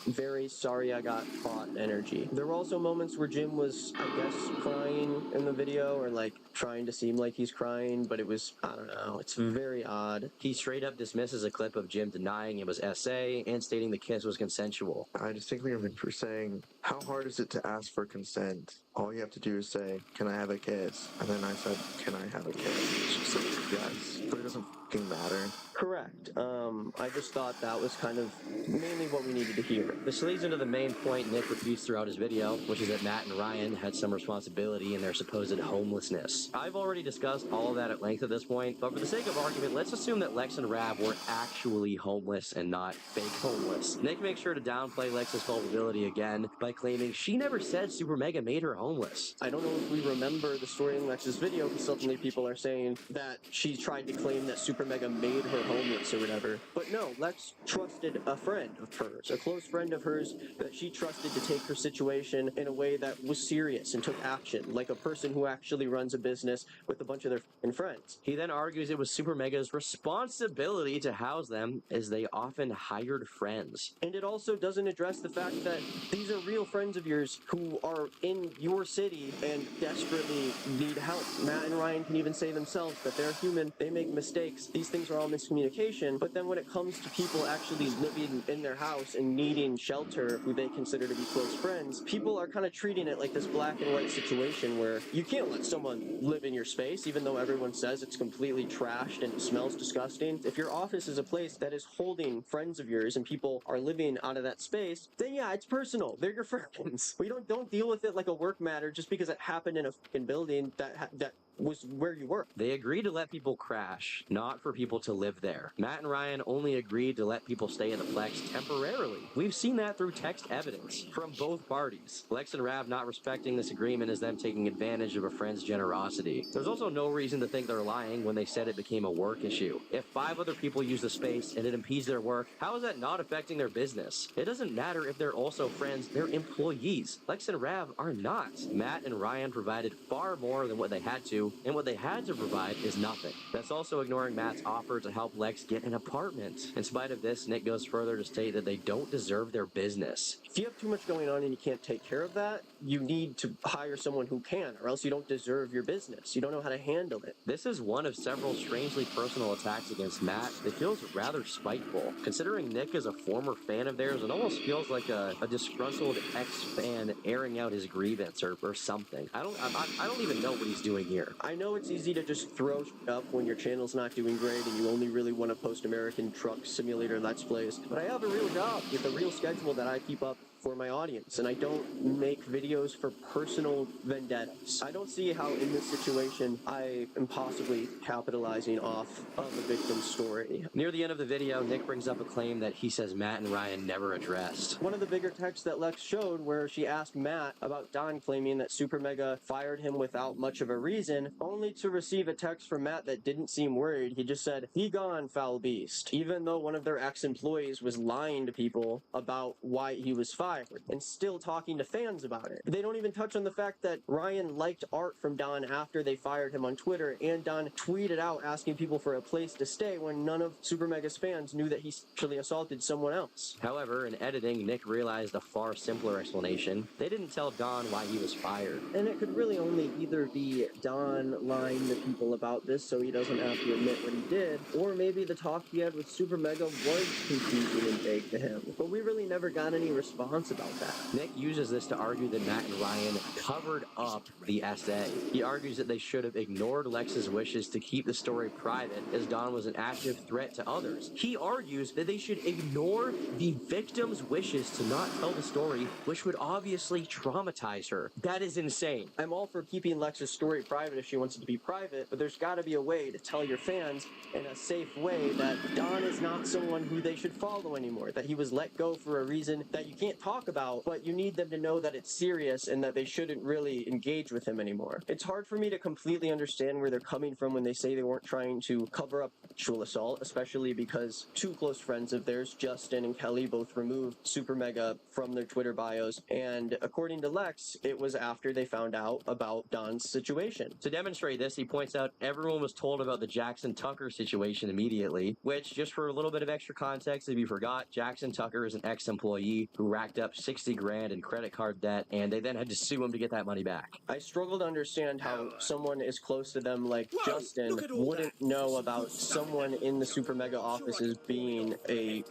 Very sorry I got caught energy. There were also moments where Jim was, I guess, crying in the video, or like trying to seem like he's crying, but it was, I don't know, it's very odd. He straight up dismisses a clip of Jim denying it was SA and stating the kiss was consensual. I distinctly remember saying, how hard is it to ask for consent? All you have to do is say, can I have a kiss? And then I said, can I have a kiss? She said yes, but it doesn't fucking matter. Correct. I just thought that was kind of mainly what we needed to hear. This leads into the main point Nick repeats throughout his video, which is that Matt and Ryan had some responsibility in their supposed homelessness. I've already discussed all of that at length at this point, but for the sake of argument, let's assume that Lex and Rav were actually homeless and not fake homeless. Nick makes sure to downplay Lex's culpability again by claiming she never said Super Mega made her homeless. I don't know if we remember the story in Lex's video, because suddenly people are saying that she tried to claim that Super Mega made her homeless or whatever. But no, Lex trusted a friend of hers, a close friend of hers that she trusted to take her situation in a way that was serious and took action, like a person who actually runs a business with a bunch of their f***ing friends. He then argues it was Super Mega's responsibility to house them, as they often hired friends. And it also doesn't address the fact that these are real friends of yours who are in your city and desperately need help. Matt and Ryan can even say themselves that they're human, they make mistakes, these things are all miscommunication, but then when it comes to people actually living in their house and needing shelter who they consider to be close friends, people are kind of treating it like this black and white situation where you can't let someone live in your space even though everyone says it's completely trashed and it smells disgusting. If your office is a place that is holding friends of yours and people are living out of that space, then yeah, it's personal. They're your friends. We don't deal with it like a work matter just because it happened in a fucking building that was where you were. They agreed to let people crash, not for people to live there. Matt and Ryan only agreed to let people stay in the Plex temporarily. We've seen that through text evidence from both parties. Lex and Rav not respecting this agreement is them taking advantage of a friend's generosity. There's also no reason to think they're lying when they said it became a work issue. If 5 other people use the space and it impedes their work, how is that not affecting their business? It doesn't matter if they're also friends, they're employees. Lex and Rav are not. Matt and Ryan provided far more than what they had to, and what they had to provide is nothing. That's also ignoring Matt's offer to help Lex get an apartment. In spite of this, Nick goes further to state that they don't deserve their business. If you have too much going on and you can't take care of that, you need to hire someone who can, or else you don't deserve your business. You don't know how to handle it. This is one of several strangely personal attacks against Matt. It feels rather spiteful. Considering Nick is a former fan of theirs, it almost feels like a disgruntled ex-fan airing out his grievance or something. I don't even know what he's doing here. I know it's easy to just throw up when your channel's not doing great and you only really want to post American Truck Simulator Let's Plays, but I have a real job with a real schedule that I keep up for my audience, and I don't make videos for personal vendettas. I don't see how in this situation I am possibly capitalizing off of a victim's story. Near the end of the video, Nick brings up a claim that he says Matt and Ryan never addressed. One of the bigger texts that Lex showed where she asked Matt about Don claiming that Super Mega fired him without much of a reason, only to receive a text from Matt that didn't seem worried. He just said, "Be gone, foul beast," even though one of their ex-employees was lying to people about why he was fired and still talking to fans about it. They don't even touch on the fact that Ryan liked art from Don after they fired him on Twitter, and Don tweeted out asking people for a place to stay when none of Super Mega's fans knew that he sexually assaulted someone else. However, in editing, Nick realized a far simpler explanation. They didn't tell Don why he was fired. And it could really only either be Don lying to people about this so he doesn't have to admit what he did, or maybe the talk he had with Super Mega was confusing and vague to him. But we really never got any response about that. Nick uses this to argue that Matt and Ryan covered up the essay. He argues that they should have ignored Lex's wishes to keep the story private, as Don was an active threat to others. He argues that they should ignore the victim's wishes to not tell the story, which would obviously traumatize her. That is insane. I'm all for keeping Lex's story private if she wants it to be private, but there's got to be a way to tell your fans in a safe way that Don is not someone who they should follow anymore, that he was let go for a reason that you can't talk about, but you need them to know that it's serious and that they shouldn't really engage with him anymore. It's hard for me to completely understand where they're coming from when they say they weren't trying to cover up sexual assault, especially because 2 close friends of theirs, Justin and Kelly, both removed Super Mega from their Twitter bios, and according to Lex, it was after they found out about Don's situation. To demonstrate this, he points out everyone was told about the Jackson Tucker situation immediately, which, just for a little bit of extra context, if you forgot, Jackson Tucker is an ex-employee who racked up $60 grand in credit card debt, and they then had to sue him to get that money back. I struggle to understand how someone as close to them like Justin wouldn't know about someone in the Super Mega offices being a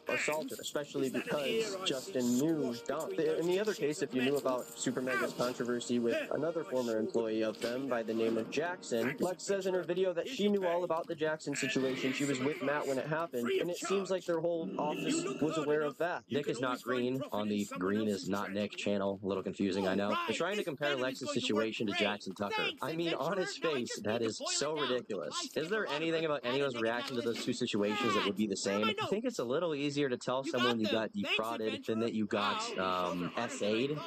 assaulter, especially because Justin knew Don. In the other case, if you knew about Super Mega's controversy with another former employee of them by the name of Jackson, Lex says in her video that she knew all about the Jackson situation. She was with Matt when it happened, and it seems like their whole office was aware of that. Nick is not green on the Green is not Nick channel. A little confusing, I know. They're trying to compare Lex's situation to Jackson Tucker. I mean, on his face, that is so ridiculous. Is there anything about anyone's reaction to those 2 situations that would be the same? I think it's a little easier to tell someone you got defrauded than that you got SA'd,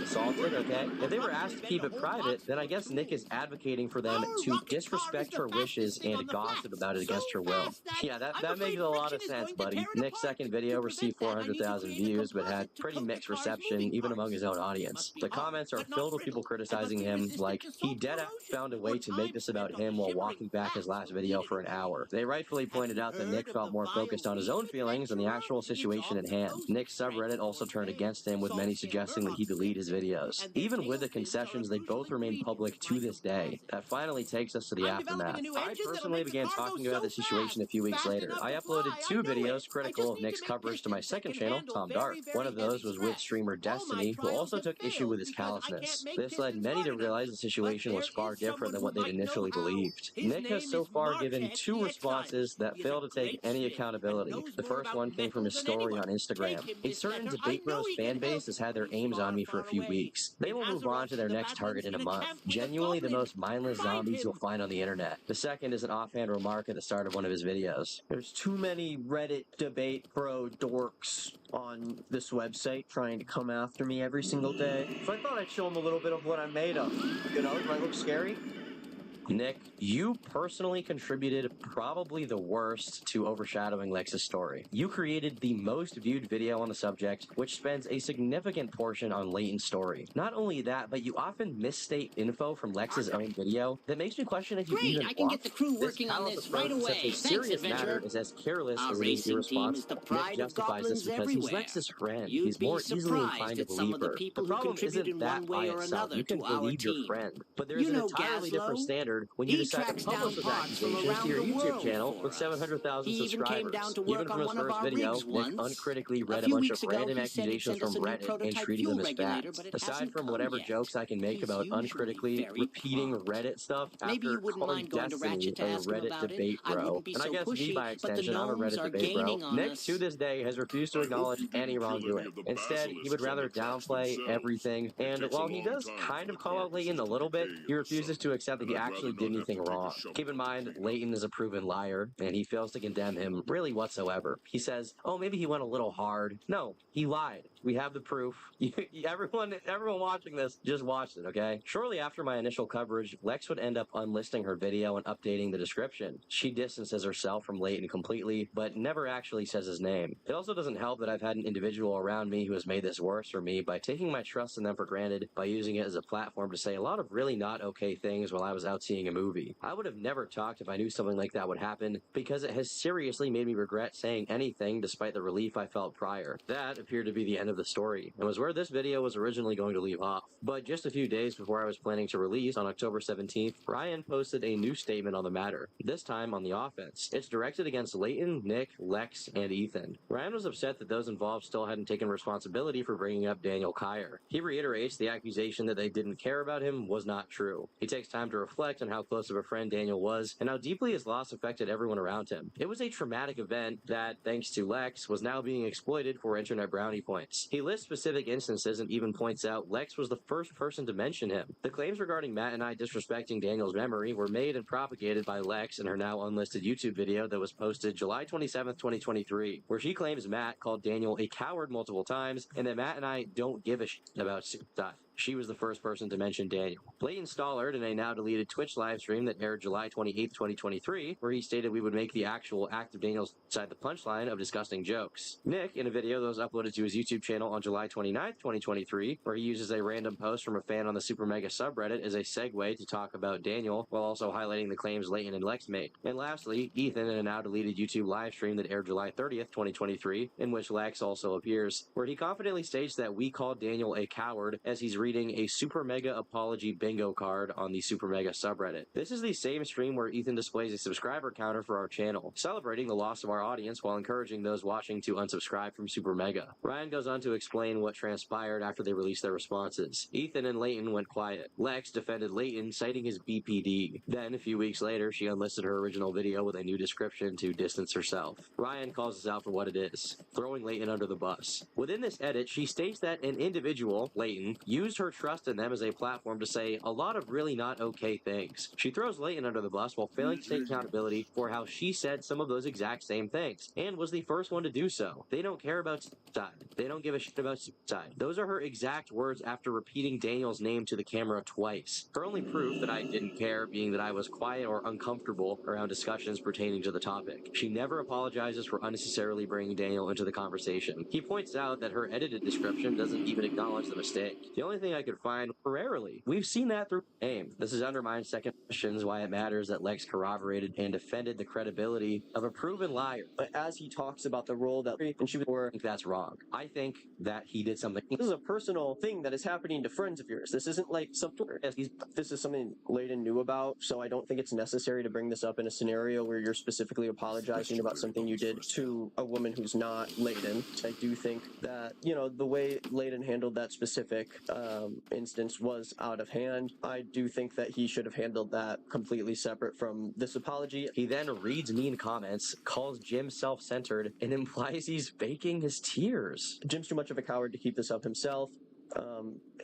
assaulted, okay? If they were asked to keep it private, then I guess Nick is advocating for them to disrespect her wishes and gossip about it against her will. Yeah, that makes a lot of sense, buddy. Nick's second video received 400,000 views, but had pretty mixed reception, even among his own audience. The comments are filled with people criticizing him, like he dead found a way to make this about him while walking back his last video for an hour. They rightfully pointed out that Nick felt more focused on his own feelings than the actual situation at hand. Nick's subreddit also turned against him, with many suggesting that he delete his videos. Even with the concessions, they both remain public to this day. That finally takes us to the aftermath. I personally began talking about the situation a few weeks later. I uploaded 2 videos critical of Nick's coverage to my second channel, Tom Dark. One of those was with streamer Destiny, who also took issue with his callousness. This led many to realize the situation was far different than what they'd initially believed. Nick has so far given 2 responses that fail to take any accountability. The first one came from his story on Instagram. A certain Debate Bros fan base has had their aims on me for a few weeks. They will move on to their next target in a month. Genuinely the most mindless zombies you'll find on the internet. The second is an offhand remark at the start of one of his videos. There's too many Reddit debate bro dorks on this website trying to come after me every single day. So I thought I'd show them a little bit of what I'm made of. You know, it might look scary. Nick, you personally contributed probably the worst to overshadowing Lex's story. You created the most viewed video on the subject, which spends a significant portion on Leighton's story. Not only that, but you often misstate info from Lex's own video that makes me question if you even I can get the crew working on this right away. Such a serious matter is as careless as it is irresponsible. Nick justifies this because he's Lex's friend. He's more easily inclined to believe her. The problem isn't that by itself. You can believe your friend, but there is an entirely different standard when you decide to publish those accusations to your YouTube channel with 700,000 subscribers. Even from his first video, Nick uncritically read a bunch of random accusations from Reddit and treated them as facts. Aside from whatever jokes I can make about uncritically repeating Reddit stuff after calling Destiny a Reddit debate bro, and I guess me by extension, I'm a Reddit debate bro, Nick to this day has refused to acknowledge any wrongdoing. Instead, he would rather downplay everything, and while he does kind of call out Leighton a little bit, he refuses to accept that he actually did anything wrong. Keep in mind, Leighton is a proven liar, and he fails to condemn him really whatsoever. He says, oh, maybe he went a little hard. No, he lied. We have the proof. Everyone watching this, just watched it, okay? Shortly after my initial coverage, Lex would end up unlisting her video and updating the description. She distances herself from Leighton completely, but never actually says his name. It also doesn't help that I've had an individual around me who has made this worse for me by taking my trust in them for granted by using it as a platform to say a lot of really not okay things while I was out seeing a movie. I would have never talked if I knew something like that would happen, because it has seriously made me regret saying anything despite the relief I felt prior. That appeared to be the end of the story, and was where this video was originally going to leave off. But just a few days before I was planning to release, on October 17th, Ryan posted a new statement on the matter, this time on the offense. It's directed against Leighton, Nick, Lex, and Ethan. Ryan was upset that those involved still hadn't taken responsibility for bringing up Daniel Kyer. He reiterates the accusation that they didn't care about him was not true. He takes time to reflect on how close of a friend Daniel was and how deeply his loss affected everyone around him. It was a traumatic event that, thanks to Lex, was now being exploited for internet brownie points. He lists specific instances and even points out Lex was the first person to mention him. The claims regarding Matt and I disrespecting Daniel's memory were made and propagated by Lex in her now unlisted YouTube video that was posted July 27th, 2023, where she claims Matt called Daniel a coward multiple times and that Matt and I don't give a shit about suicide. She was the first person to mention Daniel. Leighton Stollard in a now deleted Twitch livestream that aired July 28th, 2023, where he stated we would make the actual act of Daniel's side the punchline of disgusting jokes. Nick, in a video that was uploaded to his YouTube channel on July 29th, 2023, where he uses a random post from a fan on the Super Mega subreddit as a segue to talk about Daniel, while also highlighting the claims Leighton and Lex made. And lastly, Ethan in a now deleted YouTube livestream that aired July 30th, 2023, in which Lex also appears, where he confidently states that we called Daniel a coward as he's reading a Super Mega Apology bingo card on the Super Mega subreddit. This is the same stream where Ethan displays a subscriber counter for our channel, celebrating the loss of our audience while encouraging those watching to unsubscribe from Super Mega. Ryan goes on to explain what transpired after they released their responses. Ethan and Leighton went quiet. Lex defended Leighton, citing his BPD. Then, a few weeks later, she unlisted her original video with a new description to distance herself. Ryan calls this out for what it is, throwing Leighton under the bus. Within this edit, she states that an individual, Leighton, used her trust in them as a platform to say a lot of really not okay things. She throws Leighton under the bus while failing to take accountability for how she said some of those exact same things, and was the first one to do so. They don't care about suicide. They don't give a shit about suicide. Those are her exact words after repeating Daniel's name to the camera twice. Her only proof that I didn't care being that I was quiet or uncomfortable around discussions pertaining to the topic. She never apologizes for unnecessarily bringing Daniel into the conversation. He points out that her edited description doesn't even acknowledge the mistake. The only thing I could find rarely. We've seen that through AIM. This is undermined second questions why it matters that Lex corroborated and defended the credibility of a proven liar. But as he talks about the role that and she was, I think that's wrong. I think that he did something. This is a personal thing that is happening to friends of yours. This isn't like something. This is something Leighton knew about, so I don't think it's necessary to bring this up in a scenario where you're specifically apologizing about something you did to a woman who's not Leighton. I do think that, you know, the way Leighton handled that specific instance was out of hand. I do think that he should have handled that completely separate from this apology. He then reads mean comments, calls Jim self-centered, and implies he's faking his tears. Jim's too much of a coward to keep this up himself.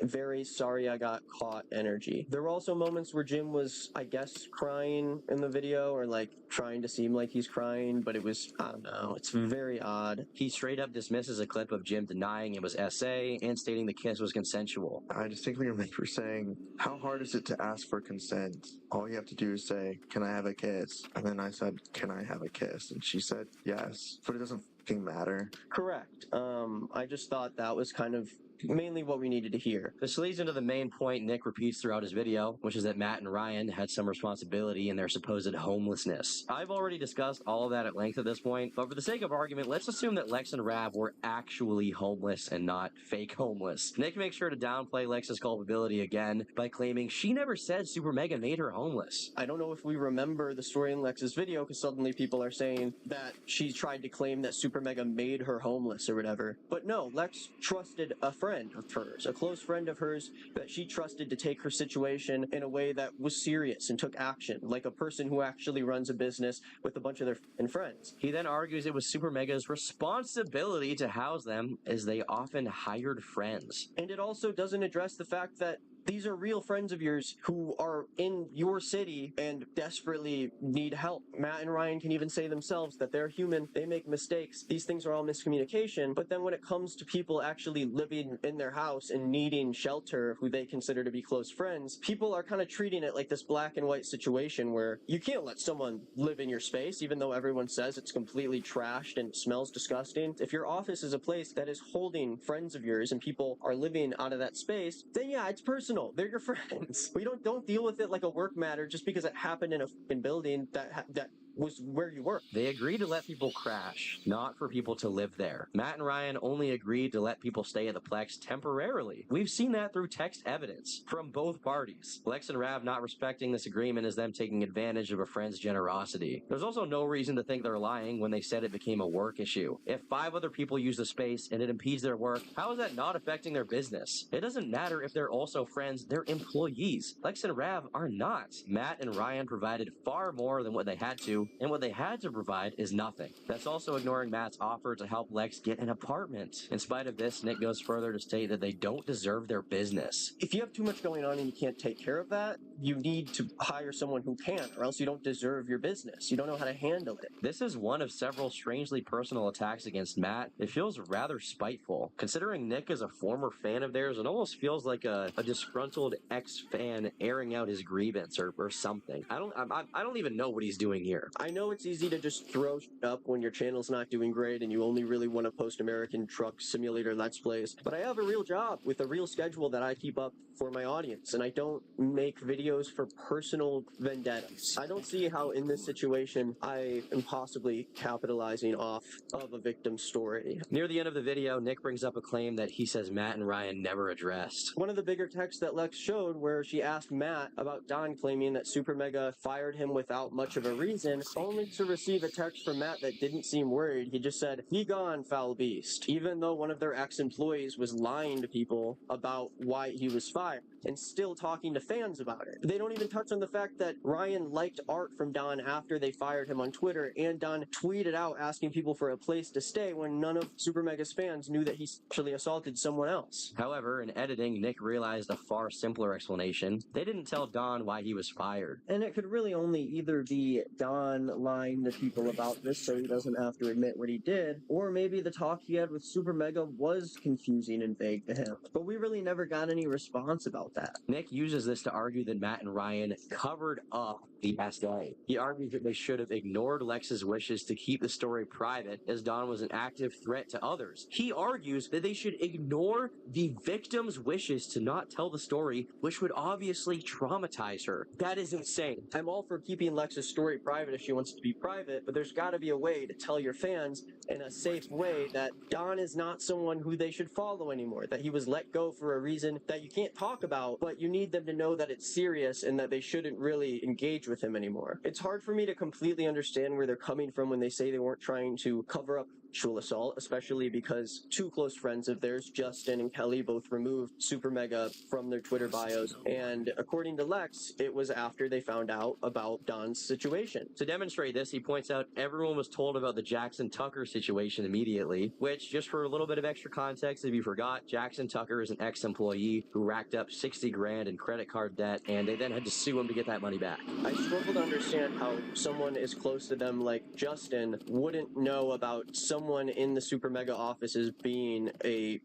Very sorry I got caught energy. There were also moments where Jim was, I guess, crying in the video, or like trying to seem like he's crying, but it was, I don't know, it's very odd. He straight up dismisses a clip of Jim denying it was SA and stating the kiss was consensual. I distinctly remember saying, how hard is it to ask for consent? All you have to do is say, can I have a kiss? And then I said, can I have a kiss? And she said, yes, but it doesn't fucking matter. Correct. I just thought that was kind of mainly what we needed to hear. This leads into the main point Nick repeats throughout his video, which is that Matt and Ryan had some responsibility in their supposed homelessness. I've already discussed all of that at length at this point, but for the sake of argument, let's assume that Lex and Rav were actually homeless and not fake homeless. Nick makes sure to downplay Lex's culpability again by claiming she never said Super Mega made her homeless. I don't know if we remember the story in Lex's video, because suddenly people are saying that she tried to claim that Super Mega made her homeless or whatever. But no, Lex trusted a friend of hers, a close friend of hers that she trusted to take her situation in a way that was serious and took action, like a person who actually runs a business with a bunch of their friends. He then argues it was Super Mega's responsibility to house them, as they often hired friends. And it also doesn't address the fact that these are real friends of yours who are in your city and desperately need help. Matt and Ryan can even say themselves that they're human, they make mistakes, these things are all miscommunication, but then when it comes to people actually living in their house and needing shelter who they consider to be close friends, people are kind of treating it like this black and white situation where you can't let someone live in your space, even though everyone says it's completely trashed and smells disgusting. If your office is a place that is holding friends of yours and people are living out of that space, then yeah, it's personal. They're your friends. We don't deal with it like a work matter just because it happened in a fucking building that was where you work. They agreed to let people crash, not for people to live there. Matt and Ryan only agreed to let people stay at the Plex temporarily. We've seen that through text evidence from both parties. Lex and Rav not respecting this agreement is them taking advantage of a friend's generosity. There's also no reason to think they're lying when they said it became a work issue. If 5 other people use the space and it impedes their work, how is that not affecting their business? It doesn't matter if they're also friends, they're employees. Lex and Rav are not. Matt and Ryan provided far more than what they had to, and what they had to provide is nothing. That's also ignoring Matt's offer to help Lex get an apartment. In spite of this, Nick goes further to state that they don't deserve their business. If you have too much going on and you can't take care of that, you need to hire someone who can, or else you don't deserve your business. You don't know how to handle it. This is one of several strangely personal attacks against Matt. It feels rather spiteful. Considering Nick is a former fan of theirs, it almost feels like a disgruntled ex-fan airing out his grievance or something. I don't even know what he's doing here. I know it's easy to just throw shit up when your channel's not doing great and you only really want to post American Truck Simulator Let's Plays, but I have a real job with a real schedule that I keep up for my audience, and I don't make videos for personal vendettas. I don't see how in this situation I am possibly capitalizing off of a victim's story. Near the end of the video, Nick brings up a claim that he says Matt and Ryan never addressed. One of the bigger texts that Lex showed where she asked Matt about Don claiming that Super Mega fired him without much of a reason, only to receive a text from Matt that didn't seem worried. He just said, "Be gone, foul beast," even though one of their ex-employees was lying to people about why he was fired and still talking to fans about it. They don't even touch on the fact that Ryan liked art from Don after they fired him on Twitter, and Don tweeted out asking people for a place to stay when none of Super Mega's fans knew that he sexually assaulted someone else. However, in editing, Nick realized a far simpler explanation. They didn't tell Don why he was fired. And it could really only either be Don lying to people about this so he doesn't have to admit what he did, or maybe the talk he had with Super Mega was confusing and vague to him. But we really never got any response about that. Nick uses this to argue that Matt and Ryan covered up the SA. He argues that they should have ignored Lex's wishes to keep the story private, as Don was an active threat to others. He argues that they should ignore the victim's wishes to not tell the story, which would obviously traumatize her. That is insane. I'm all for keeping Lex's story private if she wants it to be private, but there's got to be a way to tell your fans in a safe way that Don is not someone who they should follow anymore, that he was let go for a reason that you can't talk about, but you need them to know that it's serious and that they shouldn't really engage with him anymore. It's hard for me to completely understand where they're coming from when they say they weren't trying to cover up sexual assault, especially because two close friends of theirs, Justin and Kelly, both removed Super Mega from their Twitter bios. And according to Lex, it was after they found out about Don's situation. To demonstrate this, he points out everyone was told about the Jackson Tucker situation immediately, which, just for a little bit of extra context, if you forgot, Jackson Tucker is an ex-employee who racked up 60 grand in credit card debt, and they then had to sue him to get that money back. I struggle to understand how someone as close to them like Justin wouldn't know about someone in the Super Mega offices being a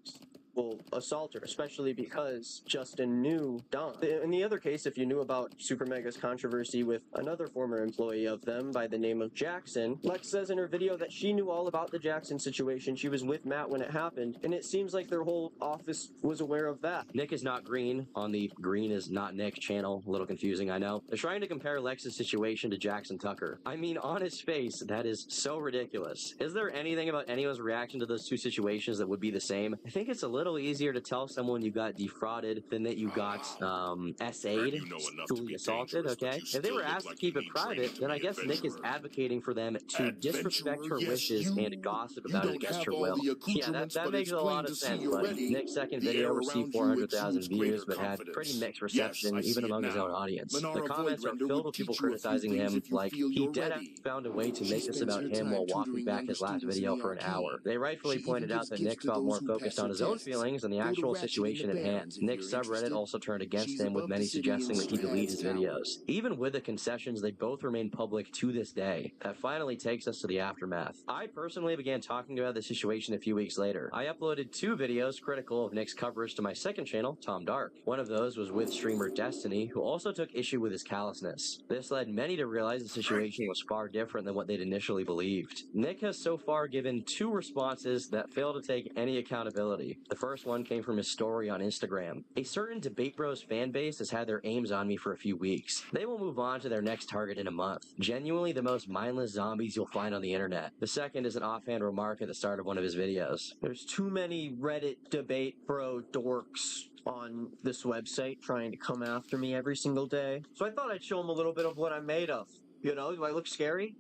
assaulter, especially because Justin knew Don. In the other case, if you knew about Super Mega's controversy with another former employee of them by the name of Jackson, Lex says in her video that she knew all about the Jackson situation. She was with Matt when it happened, and it seems like their whole office was aware of that. Nick is not green on the Green is not Nick channel. A little confusing, I know. They're trying to compare Lex's situation to Jackson Tucker. I mean, on his face, that is so ridiculous. Is there anything about anyone's reaction to those two situations that would be the same? I think it's a little easier to tell someone you got defrauded than that you got SA'd, sexually assaulted, okay? If they were asked to keep it private, then I guess Nick is advocating for them to disrespect her wishes and gossip about it against her will. Yeah, that makes a lot of sense, but Nick's second video received 400,000 views, but had pretty mixed reception, even among his own audience. The comments are filled with people criticizing him, like, he dead found a way to make this about him while walking back his last video for an hour. They rightfully pointed out that Nick felt more focused on his own feelings than the actual situation at hand. Nick's subreddit also turned against him, with many suggesting that he delete his videos. Even with the concessions, they both remain public to this day. That finally takes us to the aftermath. I personally began talking about the situation a few weeks later. I uploaded 2 videos critical of Nick's coverage to my second channel, Tom Dark. One of those was with streamer Destiny, who also took issue with his callousness. This led many to realize the situation was far different than what they'd initially believed. Nick has so far given 2 responses that fail to take any accountability. The first one came from his story on Instagram. A certain Debate Bros fan base has had their aims on me for a few weeks. They will move on to their next target in a month. Genuinely the most mindless zombies you'll find on the internet. The second is an offhand remark at the start of one of his videos. There's too many Reddit Debate Bro dorks on this website trying to come after me every single day. So I thought I'd show them a little bit of what I'm made of. You know, do I look scary?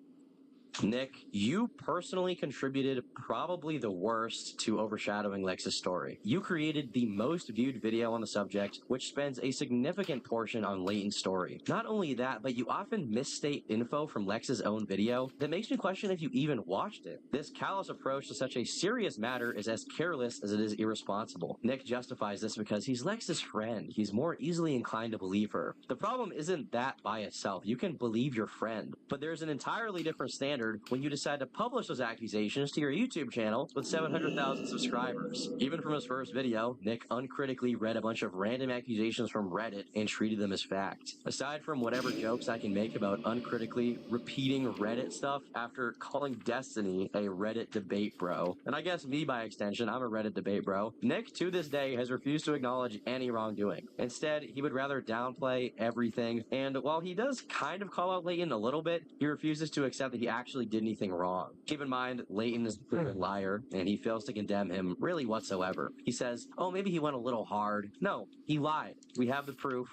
Nick, you personally contributed probably the worst to overshadowing Lex's story. You created the most viewed video on the subject, which spends a significant portion on Leighton's story. Not only that, but you often misstate info from Lex's own video that makes me question if you even watched it. This callous approach to such a serious matter is as careless as it is irresponsible. Nick justifies this because he's Lex's friend. He's more easily inclined to believe her. The problem isn't that by itself. You can believe your friend, but there's an entirely different standard when you decide to publish those accusations to your YouTube channel with 700,000 subscribers. Even from his first video, Nick uncritically read a bunch of random accusations from Reddit and treated them as fact. Aside from whatever jokes I can make about uncritically repeating Reddit stuff after calling Destiny a Reddit debate bro, and I guess me by extension, I'm a Reddit debate bro, Nick to this day has refused to acknowledge any wrongdoing. Instead, he would rather downplay everything, and while he does kind of call out Leighton a little bit, he refuses to accept that he actually did anything wrong. Keep in mind, Leighton is a liar, and he fails to condemn him really whatsoever. He says, oh, maybe he went a little hard. No, he lied. We have the proof.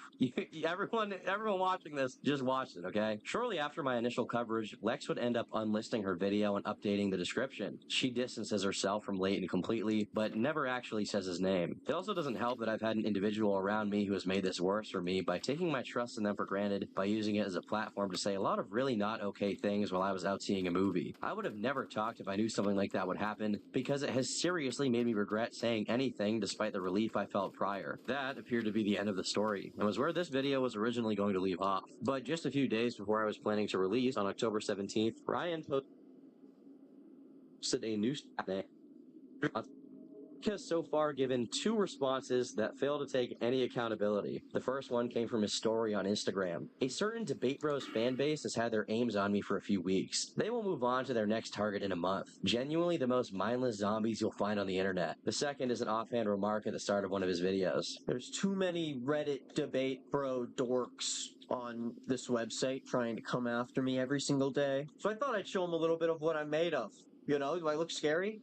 Everyone watching this, just watch it, okay? Shortly after my initial coverage, Lex would end up unlisting her video and updating the description. She distances herself from Leighton completely, but never actually says his name. It also doesn't help that I've had an individual around me who has made this worse for me by taking my trust in them for granted, by using it as a platform to say a lot of really not okay things while I was out seeing a movie. I would have never talked if I knew something like that would happen, because it has seriously made me regret saying anything despite the relief I felt prior. That appeared to be the end of the story, and was where this video was originally going to leave off. But just a few days before I was planning to release, on October 17th, Ryan posted a new has so far given 2 responses that fail to take any accountability. The first one came from his story on Instagram. A certain Debate Bros fan base has had their aims on me for a few weeks. They will move on to their next target in a month. Genuinely the most mindless zombies you'll find on the internet. The second is an offhand remark at the start of one of his videos. There's too many Reddit Debate Bro dorks on this website trying to come after me every single day. So I thought I'd show them a little bit of what I'm made of. You know, do I look scary?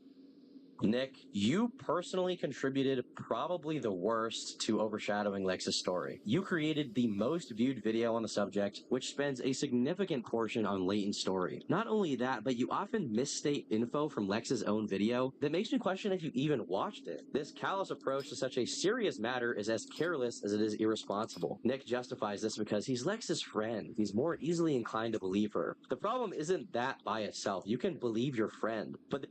Nick, you personally contributed probably the worst to overshadowing Lex's story. You created the most viewed video on the subject, which spends a significant portion on Layton's story. Not only that, but you often misstate info from Lex's own video that makes me question if you even watched it. This callous approach to such a serious matter is as careless as it is irresponsible. Nick justifies this because he's Lex's friend. He's more easily inclined to believe her. The problem isn't that by itself. You can believe your friend, but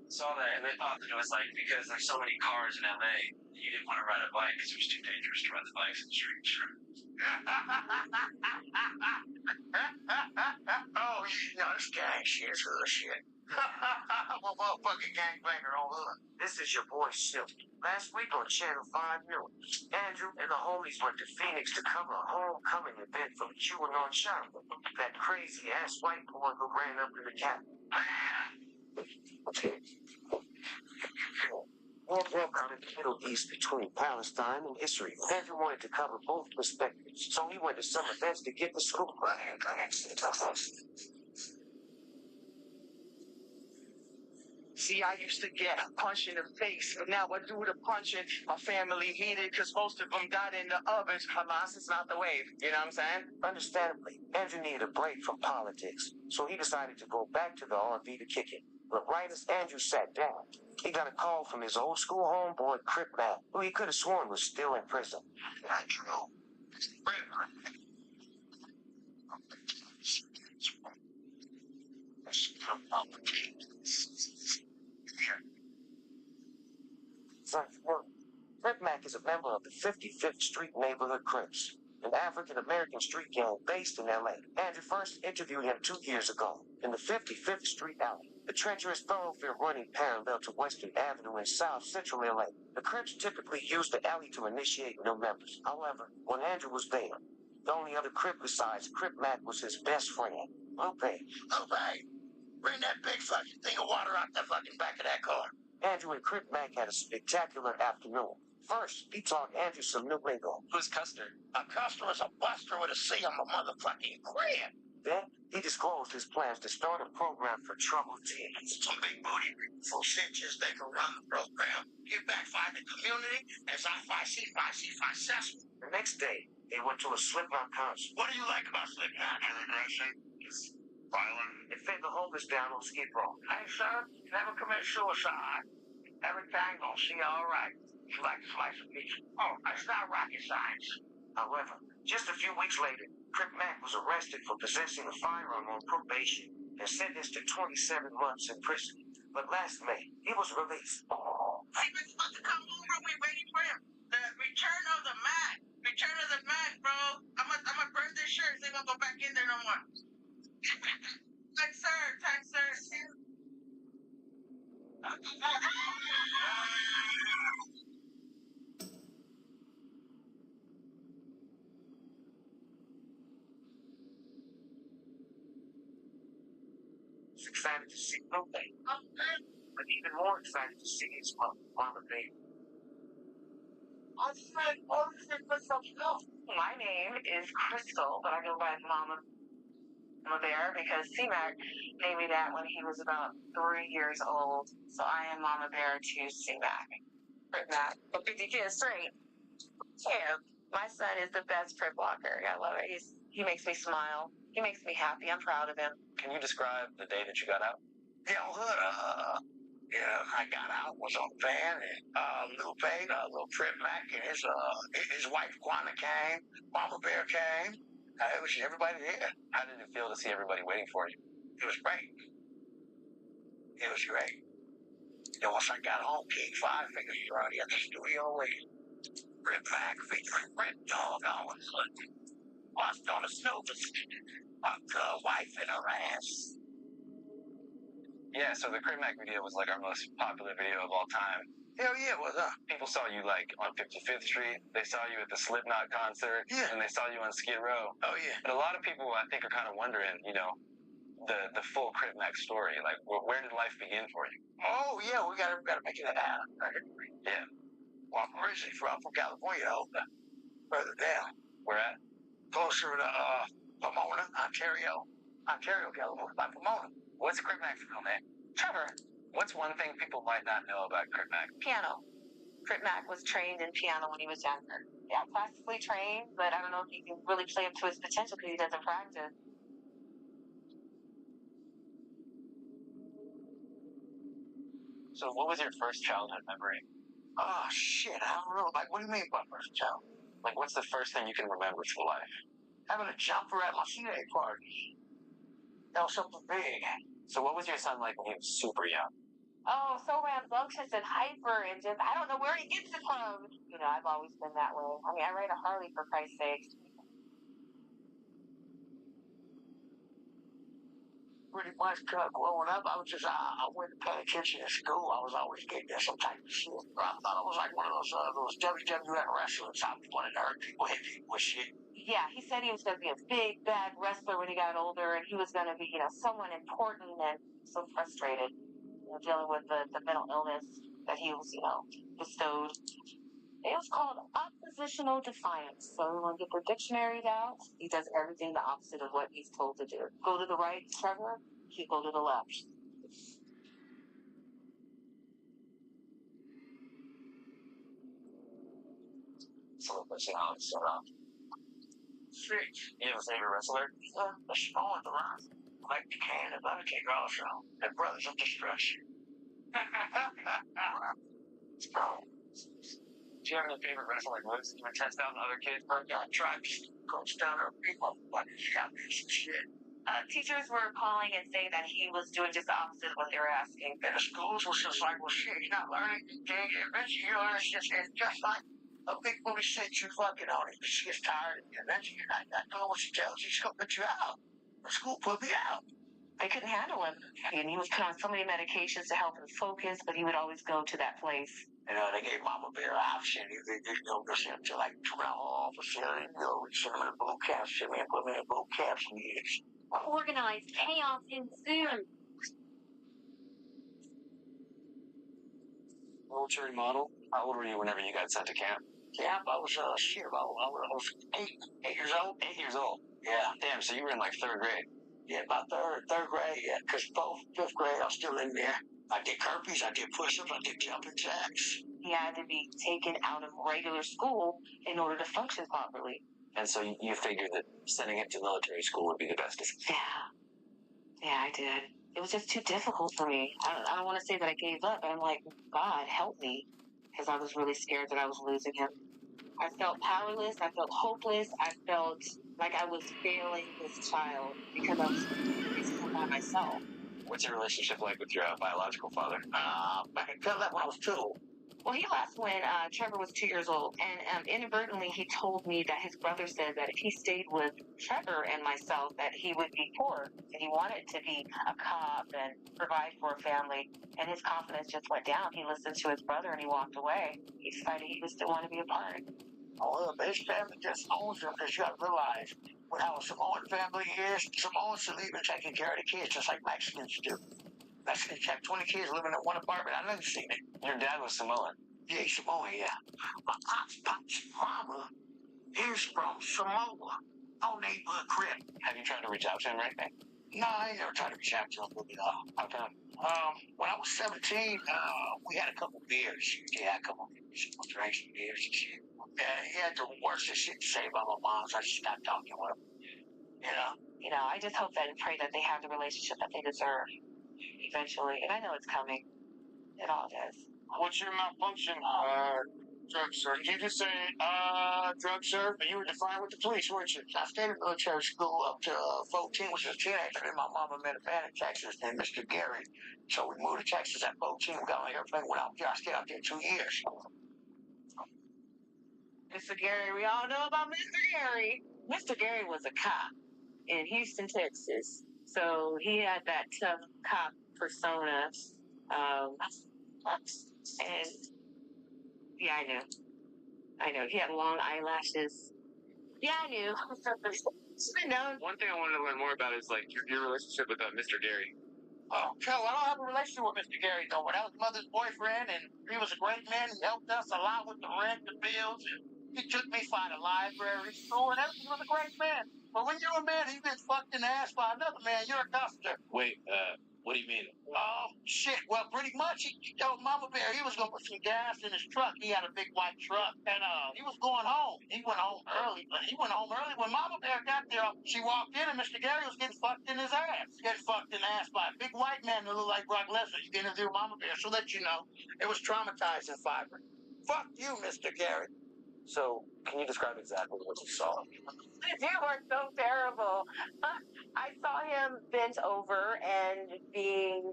saw that and they thought that it was like because there's so many cars in LA, you didn't want to ride a bike because it was too dangerous to ride the bikes in the streets. Oh, you know, this gang shit is hood shit. Well, motherfucking gangbanger on hood. This is your boy Silky. Last week on Channel 5 News, Andrew and the homies went to Phoenix to cover a homecoming event from QAnon Charlotte. That crazy ass white boy who ran up in the cap. War broke out in the Middle East between Palestine and Israel. Andrew wanted to cover both perspectives, so he went to some events to get the scoop. See, I used to get punched in the face, but now I do the punching. My family heated because most of them died in the ovens. Hamas is not the wave, you know what I'm saying? Understandably, Andrew needed a break from politics, so he decided to go back to the RV to kick it. But right as Andrew sat down, he got a call from his old school homeboy, Crip Man, who he could have sworn was still in prison. Andrew, Crip Mac is a member of the 55th Street Neighborhood Crips, an African-American street gang based in LA. Andrew first interviewed him 2 years ago in the 55th Street alley, the treacherous thoroughfare running parallel to Western Avenue in South Central LA. The Crips typically use the alley to initiate new members. However, when Andrew was there, the only other Crip besides Crip Mac was his best friend, Lupe. Lupe, bring that big fucking thing of water out the fucking back of that car. Andrew and Crip Mac had a spectacular afternoon. First, he taught Andrew some new lingo. Who's Custer? A customer is a buster with a C on my motherfucking crib. Then, he disclosed his plans to start a program for troubled teens. Some big booty, full cinches, they can run the program. Give back five the community, as I successful. The next day, they went to a Slipknot concert. What do you like about Slipknot? It's violent. It fed the homeless down on Skid Row. Hey, sir, never commit suicide. Everything gonna see all right. You like a slice of pizza? Oh, it's not rocket science. However, just a few weeks later, Crip Mac was arrested for possessing a firearm on probation and sentenced to 27 months in prison. But last May, he was released. Hey, we're supposed to come over. We're waiting for him. The return of the Mac. Return of the Mac, bro. I'm gonna burn this shirt so he won't go back in there no more. Thanks, sir. He's excited to see Lupe, but even more excited to see his mama baby. My name is Crystal, but I go by Mama Bear because C-Mac named me that when he was about 3 years old. So I am Mama Bear to C-Mac. Crip Mac. But 50 kids straight. Yeah. My son is the best Crip walker. I love it. He makes me smile. He makes me happy. I'm proud of him. Can you describe the day that you got out? I got out, was on the van, and Lupe, little Crip Mac, and his wife Quana came, Mama Bear came. It was everybody there. How did it feel to see everybody waiting for you? It was great. Then once I got home, King Five figures were already at the studio waiting. Crip Mac featuring Red Dog always looking. Lost on the snoopers. Fucked a wife in her ass. Yeah, so the Crip Mac video was like our most popular video of all time. Hell yeah, it was, People saw you like on 55th Street, they saw you at the Slipknot concert, Yeah. and they saw you on Skid Row. Oh yeah. But a lot of people, I think, are kind of wondering, the full Crip Mac story. Like, where did life begin for you? Oh yeah, we gotta make it happen. Yeah. Well, I'm originally from California, though. Further down. Where at? Closer to Pomona, Ontario, California, by Pomona. What's Crip Mac's real name? Trevor. What's one thing people might not know about Crip Mac? Piano. Crip Mac was trained in piano when he was younger. Yeah, classically trained, but I don't know if he can really play up to his potential because he doesn't practice. So what was your first childhood memory? Oh shit, I don't know. Like, what do you mean by first child? Like, what's the first thing you can remember for life? Having a jumper at my CA party. That was something big. So what was your son like when he was super young? oh, so rambunctious and hyper and just, I don't know where he gets it from. You know, I've always been that way. I mean, I ride a Harley for Christ's sake. Pretty much growing up, I wasn't paying attention in school. I was always getting some type of shit. I thought I was like one of those WWF wrestlers. I wanted to hurt people, hit people with shit. Yeah, he said he was going to be a big, bad wrestler when he got older, and he was going to be, you know, someone important, and so frustrated, you know, dealing with the mental illness that he was, you know, bestowed. It was called oppositional defiance. So we want to get the dictionaries out. He does everything the opposite of what he's told to do. Go to the right, Trevor. You go to the left. So shit. You have a favorite wrestler? The Small and the Rock. Like the Can and Undertaker also. And Brothers of Destruction. Do you have any favorite wrestling moves that you would test out on other kids? I tried to coach down our people, but he got me some shit. Teachers were calling and saying that he was doing just the opposite of what they were asking. And the schools was just like, well, shit, you're not learning anything. Eventually you learn shit. It's just like a big movie set you fucking on it. She gets tired. And eventually you're not doing what she tells you. She's going to put you out. The school put me out. They couldn't handle him. And he was put on so many medications to help him focus, but he would always go to that place. You know, they gave Mama Bear an option. They go send him to like Toronto facility. You know, we sent him in boot camps. Sent me and put me in boot camps for years. Organized chaos ensued. Military model. How old were you whenever you got sent to camp? Camp, I was I was 8 years old. 8 years old. Yeah. Damn. So you were in like 3rd grade. Yeah, about third grade. Yeah, because 5th grade, I was still in there. I did burpees, I did push-ups, I did jumping jacks. He had to be taken out of regular school in order to function properly. And so you figured that sending him to military school would be the best decision. Yeah, I did. It was just too difficult for me. I don't want to say that I gave up, but I'm like, God, help me. Because I was really scared that I was losing him. I felt powerless. I felt hopeless. I felt like I was failing this child because I was raising him by myself. What's your relationship like with your biological father? I can tell that when I was 2. Well, he left when Trevor was 2 years old, and inadvertently he told me that his brother said that if he stayed with Trevor and myself, that he would be poor, and he wanted to be a cop and provide for a family, and his confidence just went down. He listened to his brother and he walked away. He decided he just didn't want to be a part. Oh, his family just owns him, because you got to realize how a Samoan family is. Samoans should leave and taking care of the kids just like Mexicans do. Mexicans have 20 kids living in one apartment. I've never seen it. Your dad was Samoan? Yeah, he's Samoan, yeah. My pop's mama is from Samoa. On neighborhood crib. Have you tried to reach out to him or anything? No, I ain't never tried to reach out to him. How come? When I was 17, we had a couple beers. Yeah, a couple beers. Drank some beers and shit. He had the worst shit to say about my mom, so I just stopped talking with him. You know, I just hope that and pray that they have the relationship that they deserve eventually. And I know it's coming. It all does. What's your malfunction, drug sir? Did you just say, drug sir? But you were defiant with the police, weren't you? I stayed in military school up to 14, which was a teenager, and my mama met a man in Texas named Mr. Gary. So we moved to Texas at 14. We got my airplane, went out there. I stayed out there 2 years. Mr. Gary, we all know about Mr. Gary. Mr. Gary was a cop in Houston, Texas. So he had that tough cop persona. And yeah, I know. He had long eyelashes. Yeah, I knew. It's been known. One thing I wanted to learn more about is like your relationship with Mr. Gary. Oh, Joe, I don't have a relationship with Mr. Gary, though. But I was mother's boyfriend, and he was a great man. He helped us a lot with the rent, the bills, and he took me to the library, school, and everything. He was a great man. But when you're a man, he gets fucked in the ass by another man. You're a customer. Wait, what do you mean? Oh, shit. Well, pretty much, he told Mama Bear he was going to put some gas in his truck. He had a big white truck, and he was going home. He went home early, but he went home early. When Mama Bear got there, she walked in, and Mr. Gary was getting fucked in his ass. Getting fucked in the ass by a big white man that looked like Brock Lesnar. He didn't do Mama Bear, so let you know. It was traumatizing, Fiber. Fuck you, Mr. Gary. So, can you describe exactly what you saw? You were so terrible. I saw him bent over and being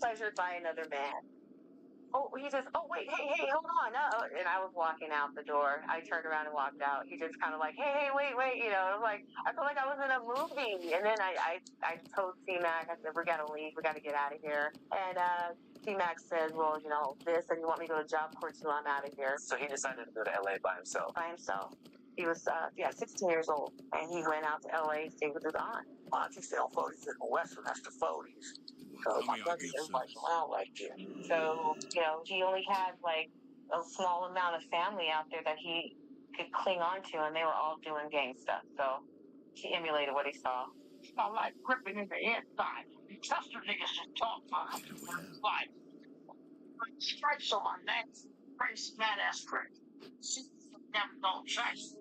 pleasured by another man. Oh, he just, oh, wait, hey, hold on. And I was walking out the door. I turned around and walked out. He just kind of like, hey, wait, you know. I was like, I felt like I was in a movie. And then I told C-Mac, I said, we got to leave. We got to get out of here. And C-Mac said, well, you know, this, and you want me to go to job corps too, I'm out of here. So he decided to go to LA by himself. By himself. He was, 16 years old. And he went out to LA to stay with his aunt. I think they don't 40s in the Western, that's the 40s. My cousin, everybody's around like that. So, you know, he only had like a small amount of family out there that he could cling on to, and they were all doing gang stuff. So he emulated what he saw. I like gripping in the inside. Chester niggas just talk about like stripes on my neck, crazy fat ass stripes. She never don't chase.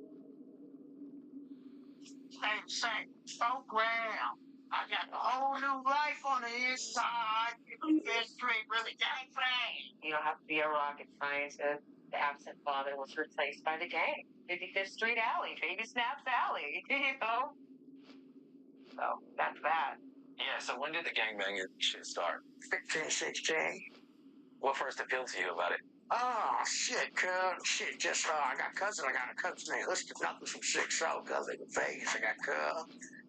Same. Program. I got a whole new life on the inside. This street really gang bang. You don't have to be a rocket scientist. The absent father was replaced by the gang. 55th Street Alley, Baby Snaps Alley, you know? So, that's that. Yeah, so when did the gangbanging shit start? 15, 16. What first appealed to you about it? Oh, shit, just, I got a cousin named Huston Knuckles from 6-0, cuz in Vegas.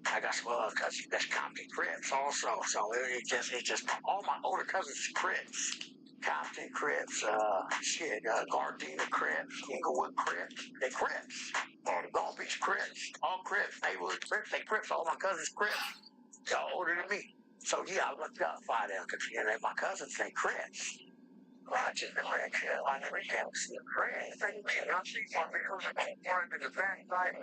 I got some other cousins that's Compton Crips also, so it's just, all my older cousins are Crips. Compton Crips, Gardena Crips, Inglewood Crips, they Crips. The Long Beach Crips, all Crips, neighborhood Crips, they Crips, all my cousins Crips. They're all older than me. So, yeah, I looked up 5 of them, because my cousins say Crips. Roger the Red Hill, I never see a Red. I see one because I'm more in the back side.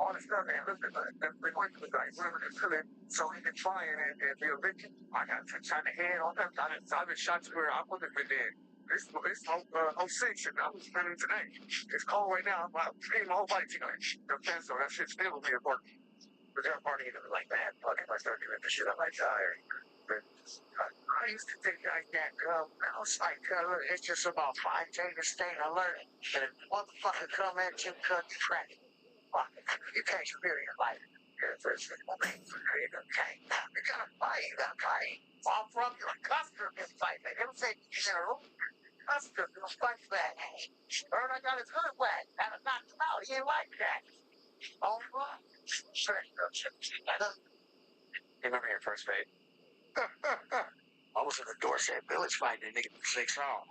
All the stuff and listen to it. They went to the guy river to kill him so he could try and be a victim. I got shot in the head all that time. I've been shot to where I wouldn't have been dead. It's 06 and I was spending today. It's cold right now. I'm treating my whole body tonight. The pencil, that shit still will be important. But they're partying like that. Fucking I started doing the shit on my tire. I used to think like that, girl. I was like, it's just about fine-tuning and staying alert. And if motherfucker come at you, cut the track. You can't spill your life. First thing, you gotta fight. Fall from your custom in fight. They never say you in a room. Custom, you'll fight back. Heard I got his hood whack. Had to knock him out. He ain't like that. Oh, fuck. Sure. You remember your first fight? I was in the Dorset Village fighting a nigga from 6 on.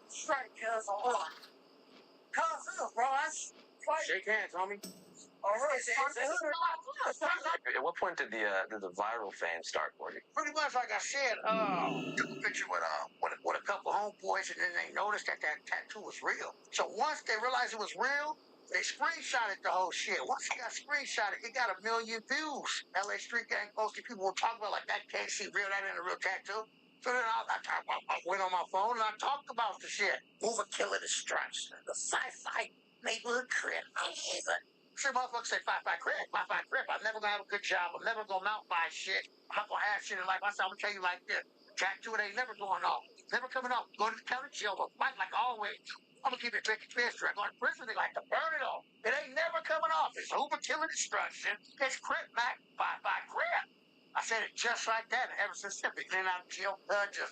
Straight, cuz, on. Cuz, Ross. Shake hands, homie. All right, At what point did the viral fame start for you? pretty much like I said, took a picture with a couple homeboys, and then they noticed that tattoo was real. So once they realized it was real, they screenshotted the whole shit. Once it got screenshotted, it got 1 million views. LA Street Gang posted, people were talking about like that can't see real, that ain't a real tattoo. So then I went on my phone and I talked about the shit. Overkill of the stripes, the sci-fi neighborhood crib. Sure, motherfuckers say 5-5 crib. I'm never gonna have a good job. I'm never gonna mount my shit. I'm not gonna have shit in life. I said, I'm gonna tell you like this. Tattoo, it ain't never going off. Never coming off. Go to the county jail, but fight like always. I'm gonna keep it tricky fish. I'm going to prison, they like to burn it off. It ain't never coming off. It's overkill and destruction. It's crib, Mac. 5-5 crib. I said it just like that. And ever since then, been out of jail, just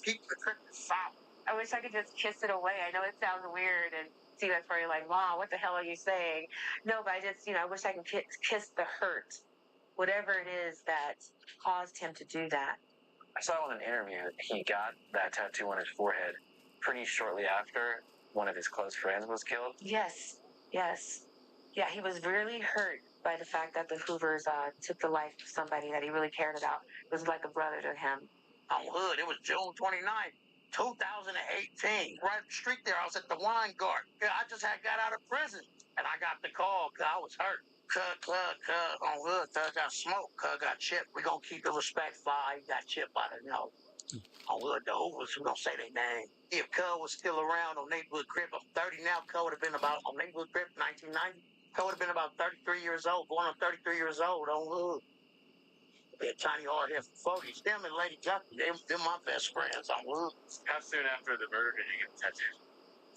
keep the crib solid. I wish I could just kiss it away. I know it sounds weird, and see, that's where you're like, Mom, what the hell are you saying? No, but I just, I wish I could kiss the hurt, whatever it is that caused him to do that. I saw in an interview that he got that tattoo on his forehead pretty shortly after one of his close friends was killed. Yes. Yeah, he was really hurt by the fact that the Hoovers took the life of somebody that he really cared about. It was like a brother to him. I'm hood. It was June 29th, 2018. Right up the street there, I was at the wine guard. Yeah, I just got out of prison. And I got the call because I was hurt. Cuz, on hood, Cuz got smoked, Cuz got chipped. We gonna keep the respect fire. He got chipped by the nose. On hood, the Hoovers, we gonna say their name. If Cuz was still around on Neighborhood Crib, I'm 30 now. Cuz would have been about, on Neighborhood Crib, 1990. Cuz would have been about 33 years old, going on 33 years old on hood. Be a tiny hard head for 40s. Them and Lady Ducky, they're my best friends on hood. How soon after the murder did you get the tattoo?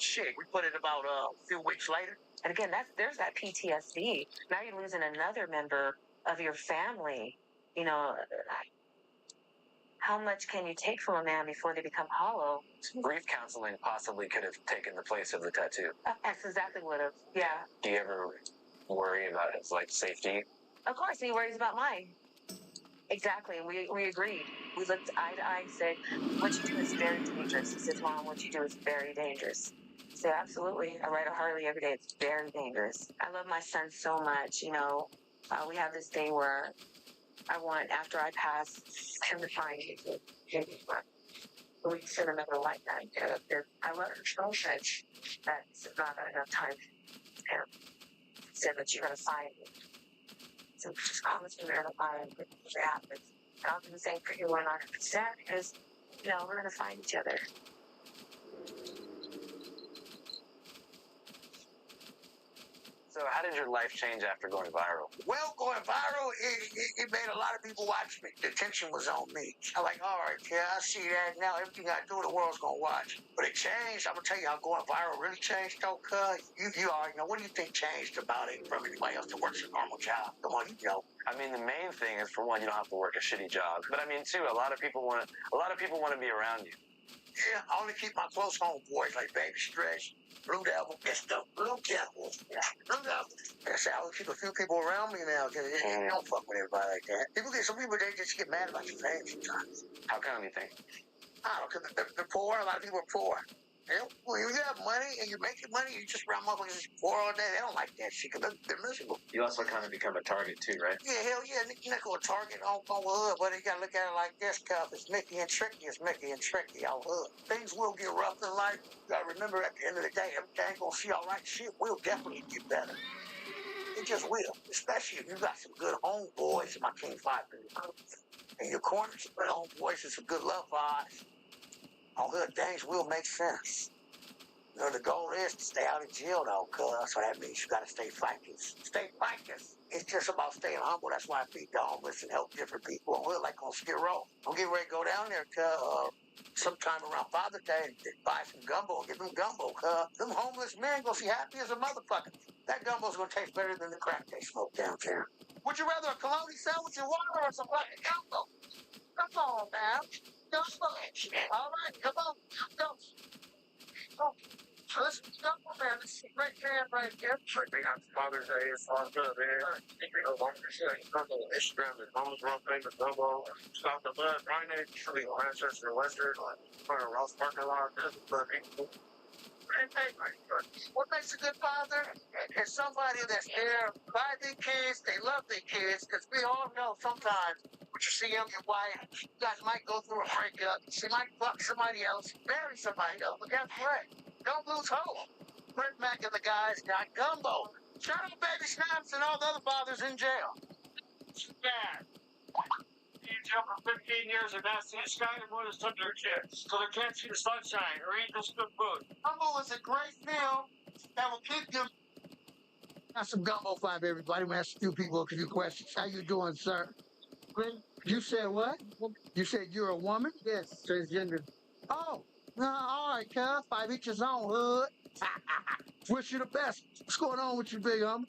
Shit, we put it about a few weeks later. And again, there's that PTSD. Now you're losing another member of your family. You know, how much can you take from a man before they become hollow? Grief counseling possibly could have taken the place of the tattoo. That's exactly what it. Yeah. Do you ever worry about his like safety? Of course, he worries about mine. Exactly. We agreed. We looked eye to eye and said, what you do is very dangerous. He says, Mom, what you do is very dangerous. I said, absolutely. I ride a Harley every day. It's very dangerous. I love my son so much, you know. We have this thing where I want, after I pass, him to find you. We send another light night. I let her so much that it's not enough time for him. Said that you're going to find me. So just promise me you're going to find me if it happens. And I'll do the same for you 100% because, you know, we're going to find each other. So how did your life change after going viral? Well, going viral, it made a lot of people watch me. The attention was on me. I'm like, all right, yeah, I see that. Now everything I do, the world's going to watch. But it changed. I'm going to tell you how going viral really changed, though, cuz. You already know. What do you think changed about it from anybody else that works a normal job? Come on, you know. I mean, the main thing is, for one, you don't have to work a shitty job. But I mean, too, a lot of people want to be around you. Yeah, I only keep my close homeboys like Baby Stretch, Blue Devil, it's the Blue Devil. Blue Devil. Like I said, I only keep a few people around me now because you don't fuck with everybody like that. Some people, they just get mad about your fame sometimes. How come, you think? I don't know, because they're poor. A lot of people are poor. When you have money and you're making money, you just around motherfuckers poor all day. They don't like that shit because they're miserable. You also kind of become a target, too, right? Yeah, hell yeah. You're not going to target on hood, but you got to look at it like this, cuz it's Mickey and Tricky. It's Mickey and Tricky on hood. Things will get rough in life. You got to remember at the end of the day, everything ain't going to see all right. Shit will definitely get better. It just will. Especially if you got some good homeboys in my King 5 people. In your corner, some good homeboys and some good love vibes. On hood, things will make sense. You know, the goal is to stay out of jail, though, cuz. So that means you got to stay focused. Stay focused. It's just about staying humble. That's why I feed the homeless and help different people. And we're like on Skid Row. I'm getting ready to go down there, cuz, sometime around Father's Day and buy some gumbo. Give them gumbo, cuz. Them homeless men gonna be happy as a motherfucker. That gumbo's gonna taste better than the crack they smoke downtown. Would you rather a bologna sandwich and water or some fucking gumbo? Come on, man. Gumbo. All right, come on. Go. Oh. Let's go, man. This is a great man right here. They got Father's Day is on good, man. Instagram is almost real famous gumbo. Stop the blood, right there. Should be Manchester, Western, like, Ross parking lot. What makes a good father is somebody that's there by their kids. They love their kids because we all know sometimes when you see them, your wife, you guys might go through a breakup. She might fuck somebody else, marry somebody else. But guess what? Don't lose hope. Brent Mack and the guys got gumbo. Shout out Baby Snipes and all the other fathers in jail. Yeah. You in jail for 15 years and not see the sky and what is to their kids. So they can't see the sunshine or eat this good food. Gumbo is a great meal that will keep them. Got some gumbo 5, everybody. We ask a few people a few questions. How you doing, sir? You said what? You said you're a woman? Yes. Transgender. Oh, no, all right, cuz. 5 each his own, hood. Wish you the best. What's going on with you, big homie?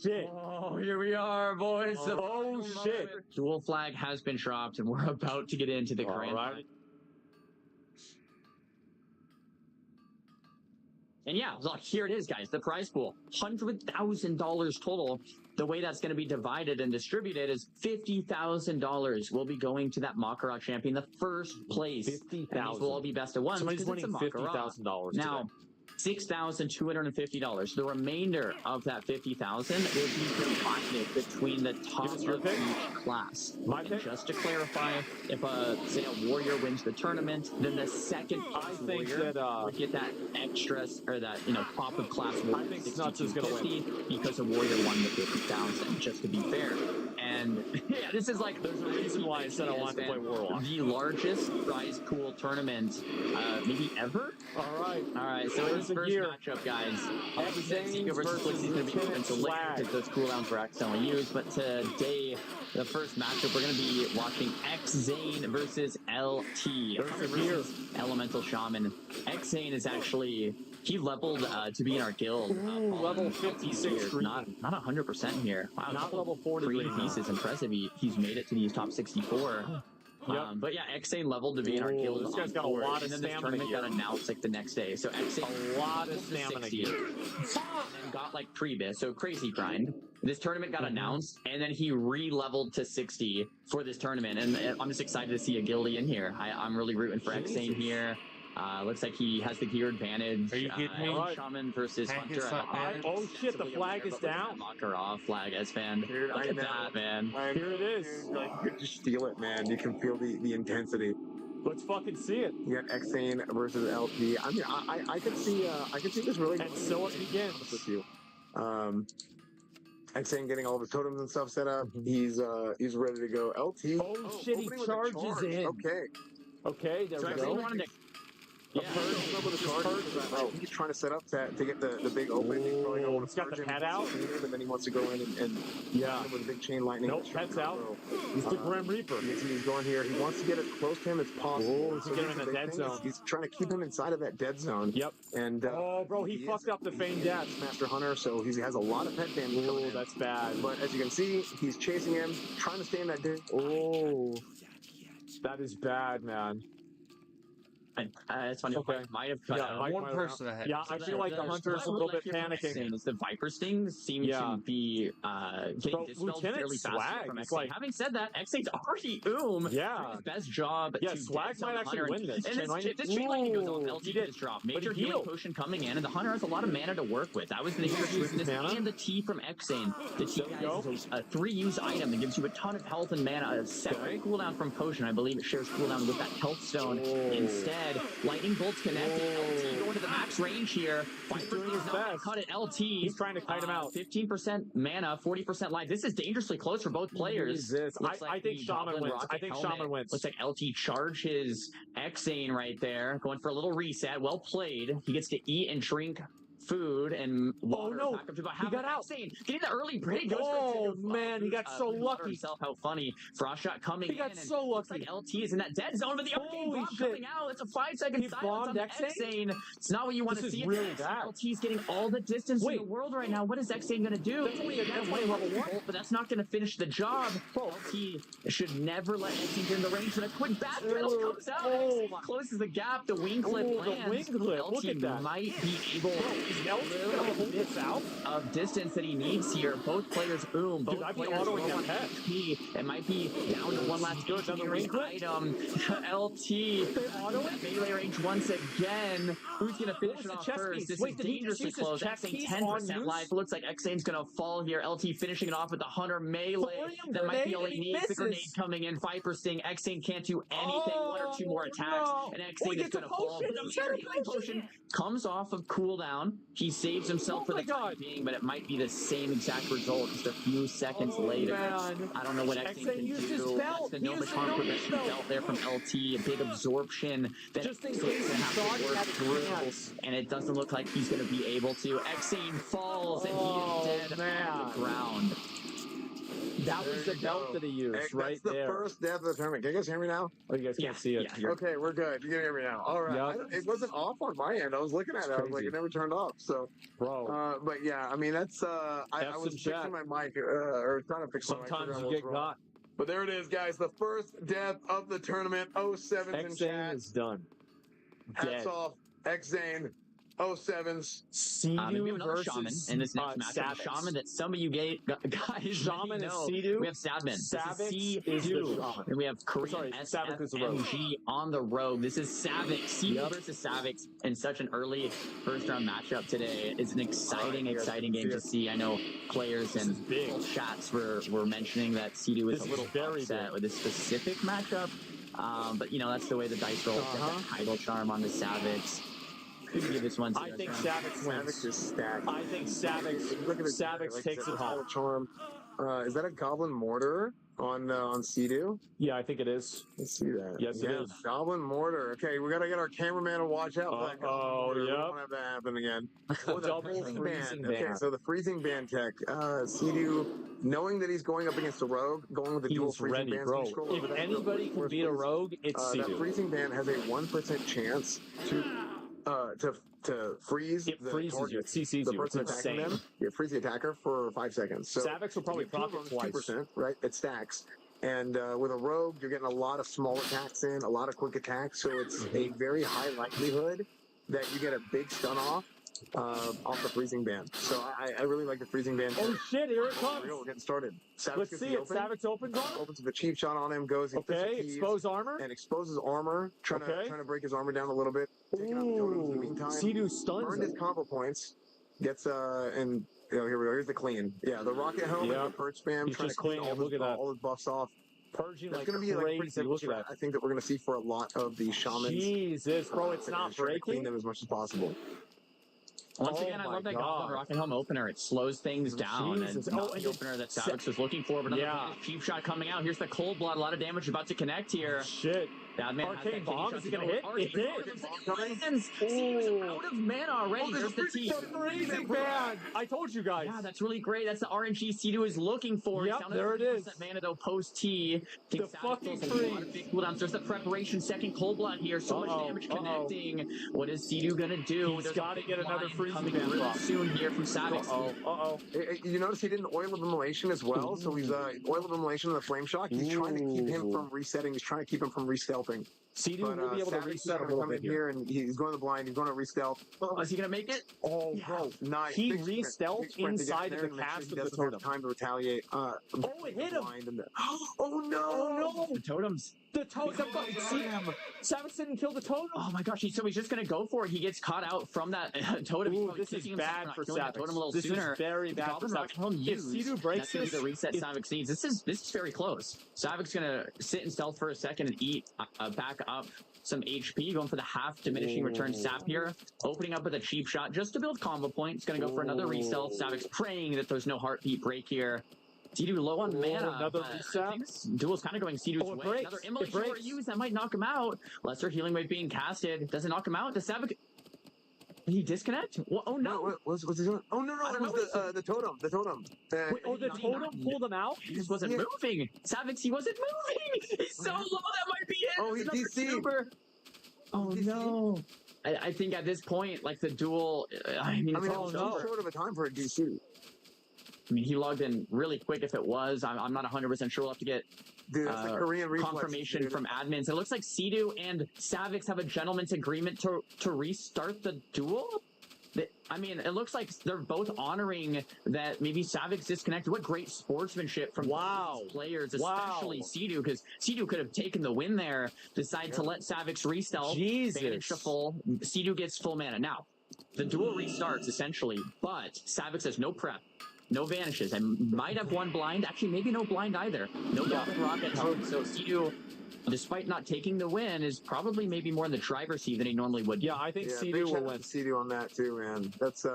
shit. Oh, here we are, boys. Oh, shit. Dual flag has been dropped, and we're about to get into the grand final. And yeah, look, here it is, guys. The prize pool, $100,000 total. The way that's going to be divided and distributed is $50,000 will be going to that Makarov champion, the first place. $50,000. These will all be best of one. Somebody's winning $50,000 now. $6,250. The remainder of that $50,000 will be divided between the top of each class. And just to clarify, if say a warrior wins the tournament, then the second warrior would get that extra or that top of class warrior. I think Nuts is going to win because a warrior won the $50,000. Just to be fair. And yeah, this is like there's a reason why I said I wanted to play Warlock. The largest prize pool tournament maybe ever. All right. So it's the first matchup, guys. Zeke versus Flixie is going to be open to later because those cooldowns were accidentally used. But today, the first matchup, we're going to be watching X-Zane versus LT versus Elemental Shaman. X-Zane is actually he leveled to be in our guild. Level 56. Not 100% here. Wow, not level 40. 3 pieces. Impressive. He's made it to these top 64. Yep. But yeah, X-Zane leveled to be in our guild. This guy's got a lot of stamina. And then this tournament got announced like the next day. So X-Zane a lot of stamina here. And got like pre-bis, so crazy grind. This tournament got announced, and then he re-leveled to 60 for this tournament. And I'm just excited to see a guildie in here. I'm really rooting for X-Zane here. Looks like he has the gear advantage. Are you kidding me? Shaman versus Hunter. Oh shit, the flag is down. Makarov flag as fan. Dude, Look at that, man. Here it is. Dude, like, you could just feel it, man. You can feel the intensity. Let's fucking see it. You got X-Zane versus LP. I mean, I can see this really. And so it begins. With you. X-Zane getting all of his totems and stuff set up. He's ready to go. LT. Oh shit, he charges in. Okay, there we go. He's trying to set up to get the big open. He's probably going to got the pet out, and then he wants to go in and with a big chain lightning. Nope, pet's out. He's the Grim Reaper. He's going here. He wants to get as close to him as possible. He's getting in the dead zone. He's trying to keep him inside of that dead zone. Yep. And bro, he fucked up the feign death. Master Hunter, so he has a lot of pet damage. Oh, that's bad. But as you can see, he's chasing him, trying to stay in that dead. Oh, that is bad, man. It's funny. Okay. Might have cut out. One person ahead. Yeah, I feel like the Hunter's a little bit panicking. The Viper Sting seems to be getting dispelled fairly fast from X-Zane. Having said that, X-Zane's already Yeah. his best job. Yeah, Swag might actually win this. And this chain lightning goes off. LT did this drop. Major healing potion coming in, and the Hunter has a lot of mana to work with. That was the swiftness and the T from X-Zane. The T is a 3-use item that gives you a ton of health and mana. A separate cooldown from potion. I believe it shares cooldown with that health stone instead. Lightning bolts connected. LT going to the max range here. He's doing his best. Cut it. LT. He's trying to kite him out. 15% mana, 40% life. This is dangerously close for both players. I think Shaman wins. I think Shaman wins. Looks like LT charges X-Zane right there. Going for a little reset. Well played. He gets to eat and drink food and water. Oh no, he got out. Getting the early break. Oh man, he got so lucky. Himself, how funny. Frost shot coming in. He got so lucky. Like LT is in that dead zone, but the arcane bomb coming out. It's a 5-second silence on X-Zane. It's not what you want to see. Really bad. LT's getting all the distance in the world right now. What is X-Zane going to do? That's only level 1. But that's not going to finish the job. LT should never let X-Zane get in the range, but a quick back pedal comes out. X-Zane closes the gap. The wing clip lands. Look at that. Might be able to hold this out of distance that he needs here. Both players boom. Both players autoing that pet. It might be down to one last item. LT melee range once again. Who's gonna finish it off first? This is dangerously close. X-Zane 10% life. Looks like X-Zane's gonna fall here. LT finishing it off with the Hunter melee. That might be all he needs. The grenade coming in. Viper Sting. X-Zane can't do anything. 1 or 2 more attacks, and X-Zane is gonna fall. Potion comes off of cooldown. He saves himself for the time being, but it might be the same exact result just a few seconds later. I don't know what X-Zane can do. That's the Nomaton progression belt there from LT. A big absorption that just in case he thought he had through, and it doesn't look like he's going to be able to. X-Zane falls, and he is dead on the ground. That was the belt that he used right That's the there. first death of the tournament. Can you guys hear me now? Oh, you guys can't see it. Yeah. Okay, we're good. You can hear me now. All right. It wasn't off on my end. I was looking at it. I was like, it never turned off. So, bro. But yeah, I mean, that's. I was fixing my mic or trying to fix my mic. Sometimes you get got. But there it is, guys. The first death of the tournament. 07's in chat. Is done. Hats off. X-Zane. 07's. We have another Shaman in this next matchup. Shaman that some of you guys Shaman is know. Sea-Doo. We have Sadman. Savix is the Shaman. And we have Korean SFMG on the Rogue. This is Savix. Sea-Doo versus Savix in such an early first-round matchup today. It's an exciting game to see. I know players and chats were mentioning that Sea-Doo is a little upset with this specific matchup. But, you know, that's the way the dice roll. That title charm on the Savix. Could you give this one to I think Savix wins. Savix is stacked. I think Savix takes it home. Charm. Is that a Goblin Mortar on Sea-Doo? Yeah, I think it is. Let's see that. Yes, it is. Goblin Mortar. Okay, we gotta get our cameraman to watch out for that Goblin Mortar. We don't want that to happen again. Double freezing ban. Okay, so the freezing ban tech. Sea-Doo, knowing that he's going up against a rogue, going with the dual freezing ban. Bro. If anybody can beat a rogue, it's Sea-Doo. That freezing ban has a 1% chance to freeze it the freezes target, you. It CCs the you. person It's attacking insane. them. It freezes the attacker for 5 seconds. So Savix will probably profit twice. 2%, right? It stacks. And with a rogue, you're getting a lot of small attacks in, a lot of quick attacks. So it's a very high likelihood that you get a big stun off the freezing ban. So I really like the freezing ban. Oh shit, here it comes. We're getting started. Savix Let's see it. Savix opens on him. Opens with a cheap shot on him, goes expose armor. And exposes armor, trying to break his armor down a little bit. Taking out the totems in the meantime. Sea-Doo stuns earned his combo points. Gets and here we go. Here's the clean. Yeah, the rocket helmet, the perch spam, He's trying just to clean cleaning all his buffs off. Purging That's like going to be crazy. pretty simple. I think that we're going to see for a lot of the shamans. Jesus, bro, it's not breaking. Clean them as much as possible. Once again, I love that Goblin Rocket Helm opener. It slows things down. Jesus. And not the opener that Savix was looking for, but another cheap shot coming out. Here's the Cold Blood. A lot of damage about to connect here. Shit. Badman Arcane Bomb, is it going to hit? It hit. Seems out of mana already. There's the T. Freezing ban. I told you guys. Yeah, that's really great. That's the RNG Sea-Doo is looking for. Yep, there it is. Mana though post T. The fucking freeze. Cooldowns. There's the preparation. Second Cold Blood here. So much damage connecting. What is Sea-Doo gonna do? He's got to get another freezing ban really soon here from Savix. You notice he did an Oil of Immolation as well. So he's Oil of Immolation and the Flame Shock. He's trying to keep him from resetting. He's trying to keep him from re-stealthing. Sea-Doo will be able to reset a little come bit in here, and he's going to the blind. He's going to re-stealth. Oh, is he going to make it? Oh, bro, nice. He re-stealthed inside of the cast of the totem. Time to retaliate. It hit him. Oh no! The totems. The totem. Savix didn't kill the totem. Oh my gosh! So he's just going to go for it. He gets caught out from that totem. Ooh, this is bad for Savix. This is very bad for Savix. If Sea-Doo breaks this, the reset Savix needs. This is very close. Savix going to sit in stealth for a second and eat back up some HP, going for the half diminishing return sap here, opening up with a cheap shot just to build combo points. Going to go for another re-stealth. Savix praying that there's no heartbeat break here. Sea-Doo low on mana. Another reset. Duel's kind of going Sea-Doo's way. Another immolation for use that might knock him out. Lesser healing wave being casted. Doesn't knock him out. Does Savix... Did he disconnect? Oh no! What's he doing? Oh no! It was the totem. The totem. Wait, the totem pulled him out. He just wasn't moving. Savix, he wasn't moving. He's so low that might be it. Oh, he's DC. Oh no! I think at this point, like the duel. I mean, it's all too short of a time for a DC. I mean, he logged in really quick. If it was, I'm not 100% sure. We'll have to get confirmation from admins. It looks like Sea-Doo and Savix have a gentleman's agreement to restart the duel. I mean, it looks like they're both honoring that maybe Savix disconnected. What great sportsmanship from these players, especially Sea-Doo, because Sea-Doo could have taken the win there, decide to let Savix re-stealth, manage to full. Sea-Doo gets full mana. Now, the duel restarts, essentially, but Savix has no prep. No vanishes. I might have one blind. Actually, maybe no blind either. No Goblin Rocket help. So Sea-Doo, despite not taking the win, is probably maybe more in the driver's seat than he normally would. Yeah, I think Sea-Doo will win. Sea-Doo on that too, man. That's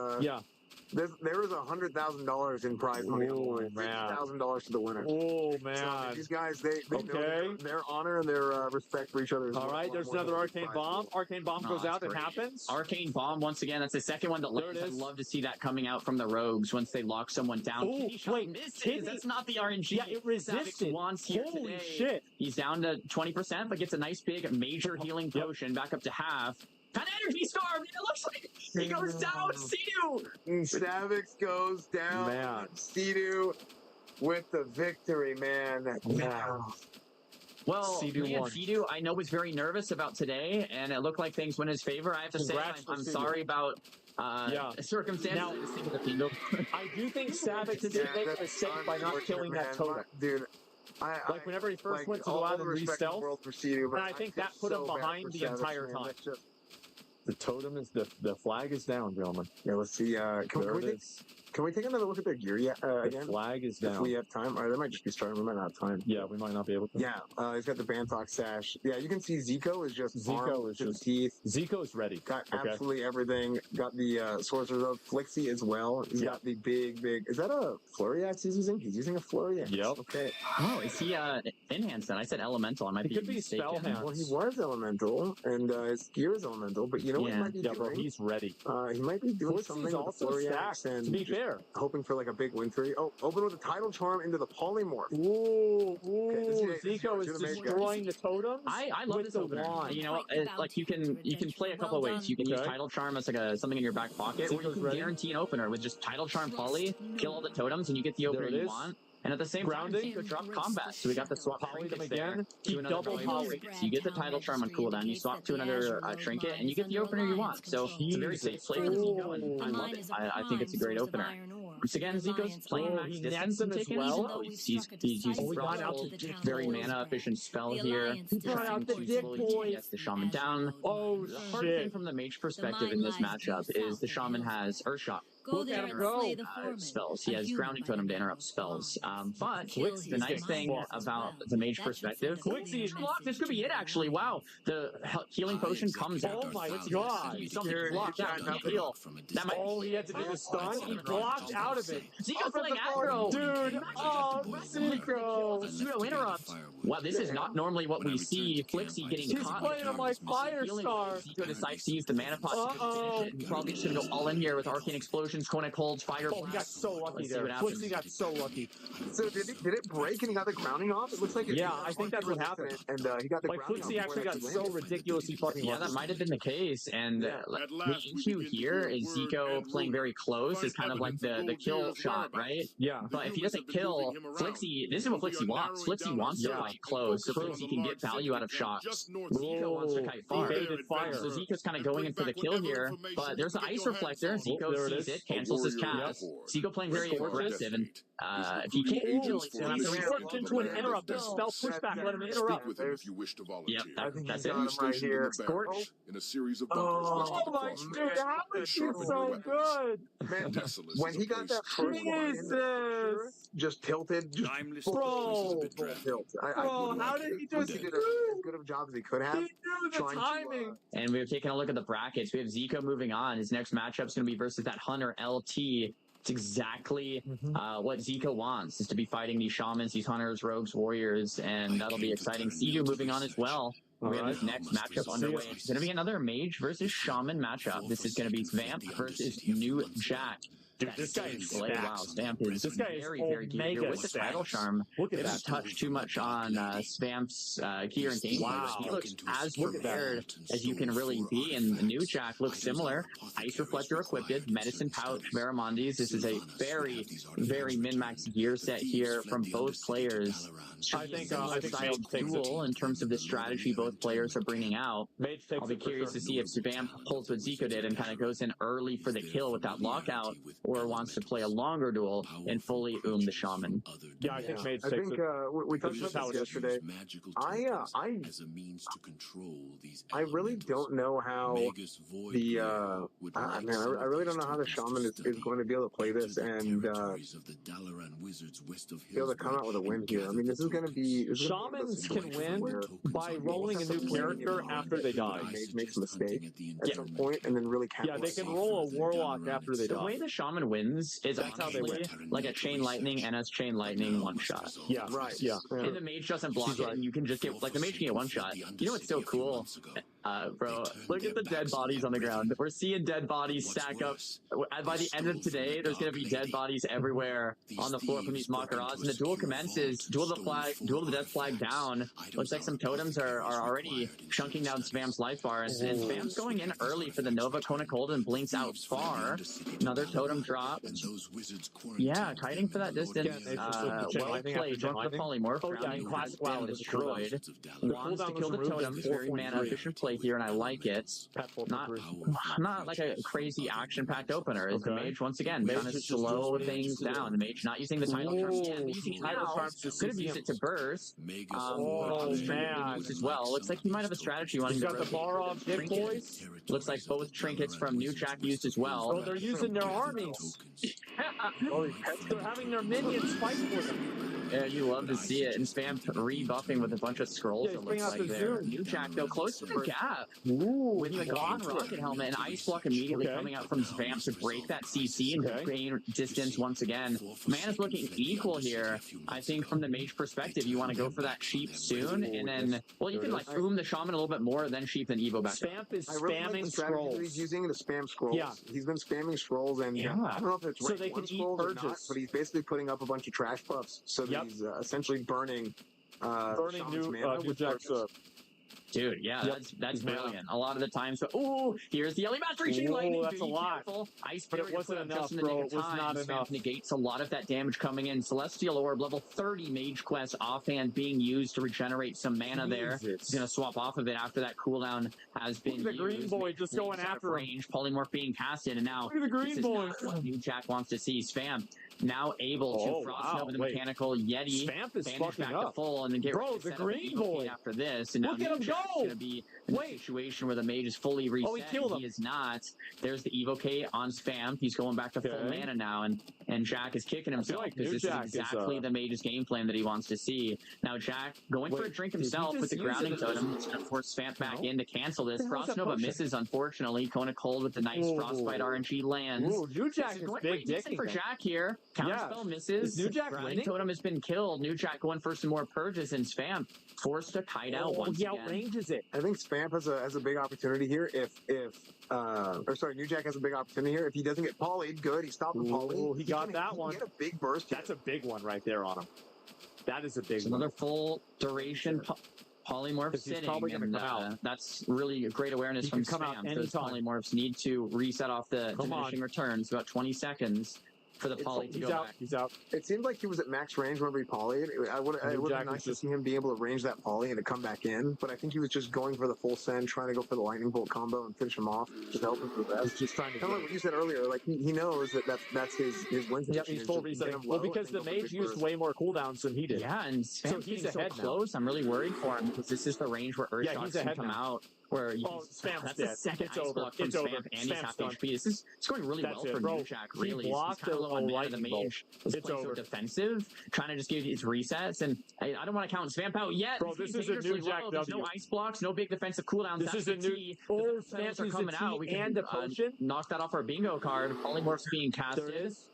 There was $100,000 in prize money on the line. $50,000 to the winner. Oh, So man. these guys, they know their honor and their respect for each other. All right, there's another Arcane Bomb. Arcane Bomb goes out. It happens. Arcane Bomb, once again, that's the second one that lands. I'd love to see that coming out from the Rogues once they lock someone down. Oh, wait. That's not the RNG. Yeah, it resisted. Wants here Holy today. shit. He's down to 20%, but gets a nice big major healing potion back up to half. An energy storm! It looks like he goes down. Sea-Doo! Savix goes down. Man. Sea-Doo with the victory, man. Well, Sea-Doo man, won. Sea-Doo, I know was very nervous about today, and it looked like things went in his favor. I have to say, I'm sorry about circumstances. Now, I do think Savage did make a mistake by not killing that totem. Dude, like whenever he first went to go out and re-stealth, and I think that put him behind the entire time. The totem is the flag is down, gentlemen. Yeah, let's see. Can we take another look at their gear yet? Again? Flag is down. If we have time. Or they might just be starting. We might not have time. Yeah, we might not be able to. Yeah, he's got the Bantock sash. Yeah, you can see Zico is just teeth. Zico's ready. Got absolutely everything. Got the Sorcerer's Oath. Flixie as well. He's got the big. Is that a Flurry Axe he's using? He's using a Flurry Axe. Yep. Okay. Oh, is he enhanced then? I said elemental. I might be mistaken. Spell hands. Well, he was elemental, and his gear is elemental, but you know what he might be doing? Bro, he's ready. He might be doing something with the Flurry Axe and to be fair, hoping for like a big win for you. Oh, open with a Tidal Charm into the Polymorph. Ooh, Zico is destroying the totems. I love this opener. You know, like you can play a couple of ways. You can use Tidal Charm as like something in your back pocket, or you can guarantee an opener with just Tidal Charm Poly, kill all the totems, and you get the opener you want. And at the same time, Zico drop combat. So we got the swap trinkets there. He double poly. So you get the Tidal Charm on cooldown, you swap to another trinket, and you get the opener you want. So it's a very safe play for Zico, and I love it. I think it's a great opener. Once again, Zico's playing max distance and taking well. He's using very mana efficient spell here. Trying to get the shaman down. Oh, the hard thing from the mage perspective in this matchup is the shaman has Earthshock. Go there and slay the foreman. Spells. He has Grounding Totem to interrupt spells. But the nice thing about the mage perspective, Flixie is blocked. This could be it, actually. Wow. The healing potion comes out. Oh my god. Something blocked out. He can't heal. All he had to do was stun. He blocked out of it. Zico's playing aggro. Dude. Oh, Zico. Pseudo interrupt. Wow, this is not normally what we see. Flixie getting caught. He's playing on my Firestar. Zico decides to use the mana pot to finish it. Probably just going to go all in here with Arcane Explosion. Conic Holds, Fire. Oh, he got so lucky there. Flixie got so lucky. So did it break and he got the grounding off? It looks like it. Yeah, I think that's what happened. And he got the like grounding Flixie off actually got so ridiculously fucking lucky. Yeah, that might have been the case. And the issue here is Zico playing very close is kind of like the kill shot, right? Yeah. But if he doesn't kill, Flixie, this is what Flixie wants. Flixie wants to fight close, so Flixie can get value out of shocks. Zico wants to kite far. So Zico's kind of going in for the kill here, but there's an Ice Reflector. Zico sees it, cancels his cast. Zico playing very aggressive, and if he can't kill it, he worked into an interrupt. There's spell pushback. Let him interrupt. Yep, that's it. Right here. Scorch. In a series of oh my dude, how is he so good? Man, when he got that first one, just tilted, bro, how did he just do as good of a job as he could have? He knew the timing. And we're taking a look at the brackets. We have Zico moving on. His next matchup's going to be versus that Hunter LT. It's exactly what Zico wants, is to be fighting these shamans, these hunters, rogues, warriors, and that'll be exciting. Sea-Doo moving on as well. We have this next matchup underway. It's going to be another mage versus shaman matchup. This is going to be Vamp versus New Jack. Dude, this guy is stacked. Wow, Svamp is very geared here with the Tidal Charm. Look at that. Touch too much on Svamp's gear and gameplay. Wow. He looks as prepared as you can really be, and the New Jack looks similar. Ice Reflector equipped, Medicine Pouch, Barramondis. This is a very min-max gear set here from both players. I think duel in terms of the strategy both players are bringing out. I'll be curious to see if Svamp pulls what Zico did and kind of goes in early for the kill with that lockout, or wants to play a longer duel and fully the shaman. Yeah, I think I think we talked about this yesterday. I really don't know how the I really don't know how the shaman is going to be able to play this and be able to come out with a win here. I mean, this is going to be shamans can win by rolling a new character after they die. Makes a mistake at some point and then really capitalize. Yeah, they can roll a warlock after they die. The way the shaman summon wins is That's how they honestly like a Chain Lightning, NS Chain Lightning one-shot. Yeah, right. Yeah. And the mage doesn't block it, and you can just get, like, the mage can get one-shot. You know what's so cool? Bro, look at the dead bodies on the ground. We're seeing dead bodies stack up. By the end of today, there's going to be dead bodies everywhere on the floor from these Makaras. And the duel commences. Duel of the death flag down. Looks like some totems are already chunking down Spam's life bar. And Spam's going in early for the Nova. Kona Cold and blinks out far. Another totem drop. Yeah, kiting for that distance. Well played. Drunk the polymorph. Drowning has been destroyed. Wants to kill the totem. Very mana efficient play here, and I like it. Not like a crazy action-packed opener. Is the mage once again trying to slow things down? The mage not using the title charm yet, using it now. Could have used it to burst. Man, as well. Looks like he might have a strategy wanting to. He's got the bar off Dick Boys. Looks like both trinkets from New Jack used as well. Oh, they're using their armies. They're having their minions fight for them. Yeah, you love to see it. And Spam rebuffing with a bunch of scrolls, it looks like there. New Jack, though, close to the gap. With the Gone Rocket Helmet and Ice Block immediately coming out from Spam to break that CC and gain distance once again. Man is looking equal here. I think from the mage perspective, you want to go for that Sheep soon, and then, well, you can, like, boom the Shaman a little bit more, then Sheep, then Evo back. Spam is spamming scrolls. He's using to spam scrolls. Yeah. He's been spamming scrolls, and I don't know if it's so they can eat purges, but he's basically putting up a bunch of trash buffs, so that he's essentially burning New Jack's Dude, yeah, that's brilliant. A lot of the time, so here's the Ellie Mastery Chain Lightning. That's a lot. Ice but it wasn't enough, bro. It was not enough. Negates a lot of that damage coming in. Celestial Orb, level 30 Mage Quest offhand being used to regenerate some mana there. He's gonna swap off of it after that cooldown has been used. The green boy just going after range. Polymorph being casted, and now look at the green boy. What New Jack wants to see. Spam now able to Frost Nova the mechanical Yeti. Spam is fucking back up. to full, and then get bro, the green boy after this. And now look at him go. Gonna be in a situation where the mage is fully reset. He killed him. He is not. There's the Evoke on Spam. He's going back to full mana now, and Jack is kicking himself because this is exactly the mage's game plan that he wants to see. Now Jack going for a drink himself with the grounding totem. It's going to force Spam back in to cancel this. Frost Nova misses, unfortunately. Kona Cold with the nice Frostbite RNG lands. New Jack is big dicking for Jack here. Counterspell misses. New Jack grounding totem has been killed. New Jack going for some more purges, and Spam forced to kite out once he again. outranges it. I think Spam has a big opportunity here. New Jack has a big opportunity here. If he doesn't get polyed, good. He stopped the poly. He got that one. He get a big burst. That's a big one right there on him. That is a big one. Another full duration polymorph sitting, probably and that's really a great awareness from Spam. Those polymorphs need to reset off the diminishing returns, about 20 seconds. For the poly to go back. He's out. It seemed like he was at max range whenever he polyed. I would have been nice to see him be able to range that poly and to come back in, but I think he was just going for the full send, trying to go for the lightning bolt combo and finish him off, just help him for the best. Just trying to kind of like what you said earlier, like he knows that's his win. Yep, he's full resetting. Well, because the mage used way more cooldowns than he did. Yeah, and so he's ahead close. I'm really worried for him because this is the range where Earthshocks can come out. Where Spam's that's dead. the second It's ice over. block from It's Spam, over. and he's half HP. This is going really well for New Jack, really. He blocked he's kind of low on mana. The mage is it's playing so defensive, trying to just give these resets, and I don't want to count Spam out yet. Bro, this is a New Jack There's no ice blocks, no big defensive cooldowns. This is a new... Spams are coming out. We can knock that off our bingo card. Polymorphs being casted. There it is.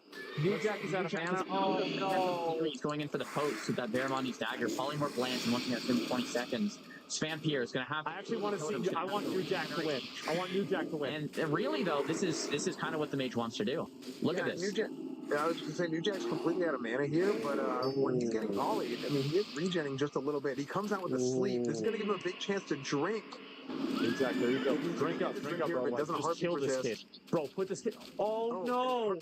New Jack is out of mana. Oh, no. He's going in for the post with that Baramondi's dagger. Polymorph lands and looking at 20 seconds. Spam Pierre is going to have to... I actually want to see... I want New Jack to win. I want New Jack to win. And really, though, this is kind of what the mage wants to do. Look at this. New Jack, I was going to say, New Jack's completely out of mana here, but when he's getting volleyed, I mean, he is regenning just a little bit. He comes out with a sleep. This is going to give him a big chance to drink. Exactly. There you go. Drink up, bro. It doesn't just kill this kid. Bro, put this kid... Oh, no.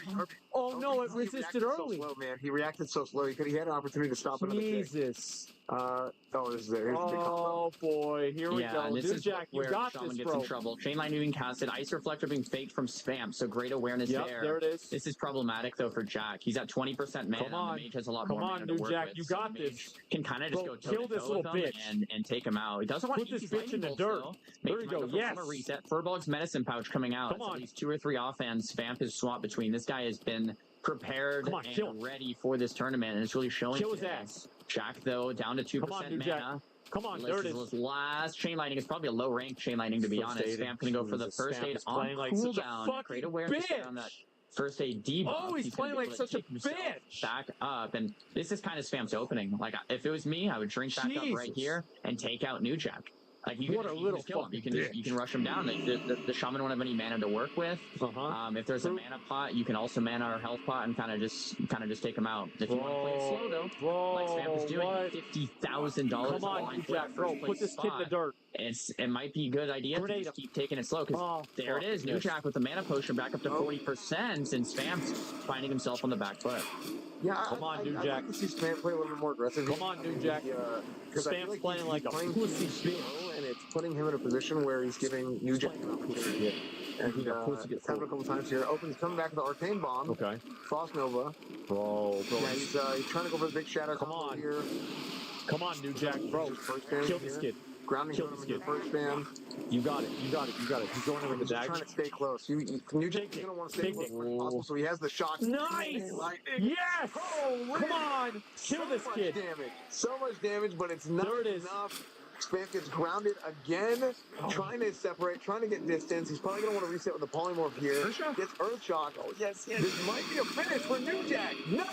Oh, no, it resisted early. So slow, man. He reacted so slow. He had an opportunity to stop another kick. Jesus. This is it. Oh, boy. Here we go. This is Jack, you where got Shaman this, gets bro. in trouble. Chain Lightning being casted. Ice Reflector being faked from Spam. So great awareness there. There it is. This is problematic, though, for Jack. He's at 20% mana. Come on. The mage has a lot more mana to New work Jack. with. You got this. Can kind of just go kill this little bitch and take him out. He doesn't want to put this bitch in the dirt. There you go. Yes. Reset. Furbolg's medicine pouch coming out. Come on. At least 2 or 3 offhand. Spam his swap between. This guy has been prepared and ready for this tournament, and it's really showing. Kill his ass. Jack, though, down to 2% mana. Come on, there it is. Last Chain Lightning is probably a low rank Chain Lightning, to be honest. Spam can go for the first aid on cooldown. Great awareness around that first a debuff. Oh, he's gonna playing be like able to such a take himself bitch. back up, and this is kind of Spam's opening. Like, if it was me, I would shrink back up right here and take out New Jack. Like, you can just kill him. You can rush him down. The shaman won't have any mana to work with. If there's a mana pot, you can also mana our health pot and kind of just take him out. If you want to play it slow though, like Spam is doing, $50,000. Come on, New Jack, bro, put this kid in the dirt. It might be a good idea to just keep taking it slow, because there it is. New Jack with the mana potion back up to 40%, and Spam's finding himself on the back foot. Yeah, come on, New Jack. I'd like to see Spam play a little bit more aggressive. Come on, New Jack. Spam's playing like a pussy bitch. And it's putting him in a position where he's giving New Jack an opportunity. And he's happened a couple times here. Opens, coming back with the Arcane Bomb. Okay. Frost Nova. Bro. Yeah, he's trying to go for the big shatter. Come on. Here. Come on, New Jack, bro. Kill this kid. Grounding Kill this kid. First spam. You got it. He's going in with the dagger. Trying to stay close. New Jack's going to want to stay close as possible, so he has the shot. Nice! Yes! Holy. Come on! Kill this kid. Damage. So much damage, but it's not enough. Spam gets grounded again, trying to separate, trying to get distance. He's probably going to want to reset with the polymorph here. Gets Earth Shock. Oh, yes. This might be a finish for New Jack. No!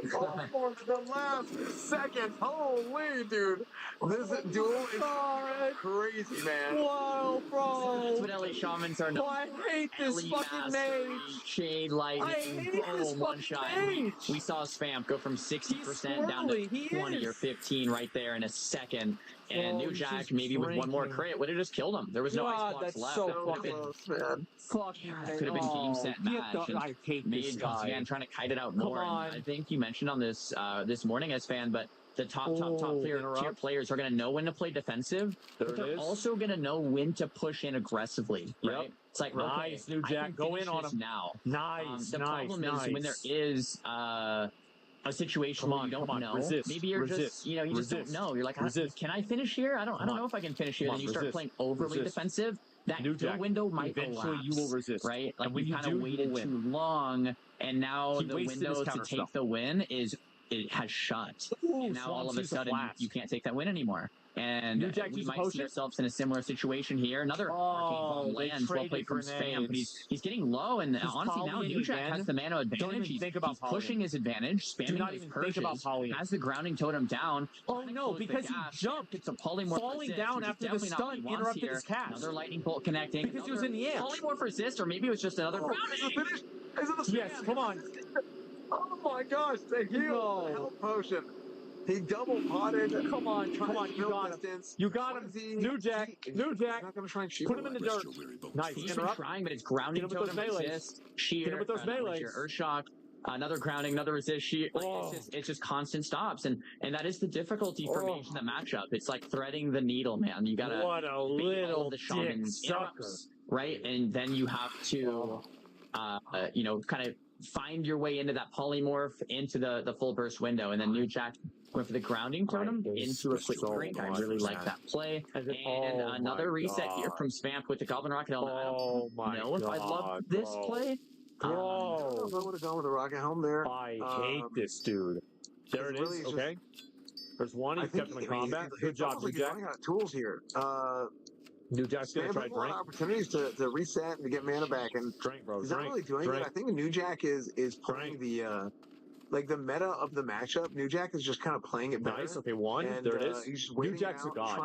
Polymorph to the last second. Holy, dude. This duel is crazy, man. Whoa, bro. That's what LA Shamans are known. I hate this fucking mage. Shade Lightning. Boom, one shot. We saw Spam go from 60% down to 20 or 15 right there in a second. And New Jack, maybe with one more crit, would have just killed him. There was no ice blocks left. So close, man. Could have been game, set, match. I hate this guy. Again, trying to kite it out more. And I think you mentioned on this this morning as fan, but the top tier players are going to know when to play defensive, but they're also going to know when to push in aggressively, right? It's like, nice, New Jack, go in on him now. Nice, the problem is when there is a situation where you don't know, maybe you're just, you just don't know. You're like, can I finish here? I don't know if I can finish here. Then you start playing overly defensive. That window might eventually you will resist, right? Like, when you kind of waited too long, and now the window to take the win has shut. And now all of a sudden you can't take that win anymore. And we might see ourselves in a similar situation here. Another Arcane Bomb lands, well played from Spam, but he's getting low, and honestly now New Jack has the mana advantage. He's pushing his advantage, spamming his purges, has the grounding totem down. Oh no, because he jumped. It's a polymorph falling down after the stun interrupted his cast. Another lightning bolt connecting. Because he was in the air. Polymorph resist, or maybe it was just another finish. Yes, come on. Oh my gosh, the heal health potion. He double potted. Come on, you got him. You got him. New Jack. New Jack. Not gonna try and shoot Put him in the dirt. Nice. He's been trying, but it's grounding totem resist. Hit him with those melees. Earth Shock. Another grounding, another resist. It's just constant stops, and that is the difficulty for Mage in the matchup. It's like threading the needle, man. You gotta what a little the shaman's interrupts, right? And then you have to, kind of find your way into that polymorph, into the full burst window, and then New Jack went for the grounding totem into a quick drink. I really like that play. And another reset here from Spamp with the Goblin Rocket Helm. I don't know if I love this play. Bro, I would have gone with the Rocket Helm there. I hate this dude. There it is. Okay. There's one. He's kept him in combat. Good job, New Jack. Running out of tools here. New Jack's gonna try drink. Opportunities to reset and to get mana back, and drink, bro. He's not really doing it. I think New Jack is playing the the meta of the matchup. New Jack is just kind of playing it better. Nice. Okay, one. And, there it is. He's New Jack's a god.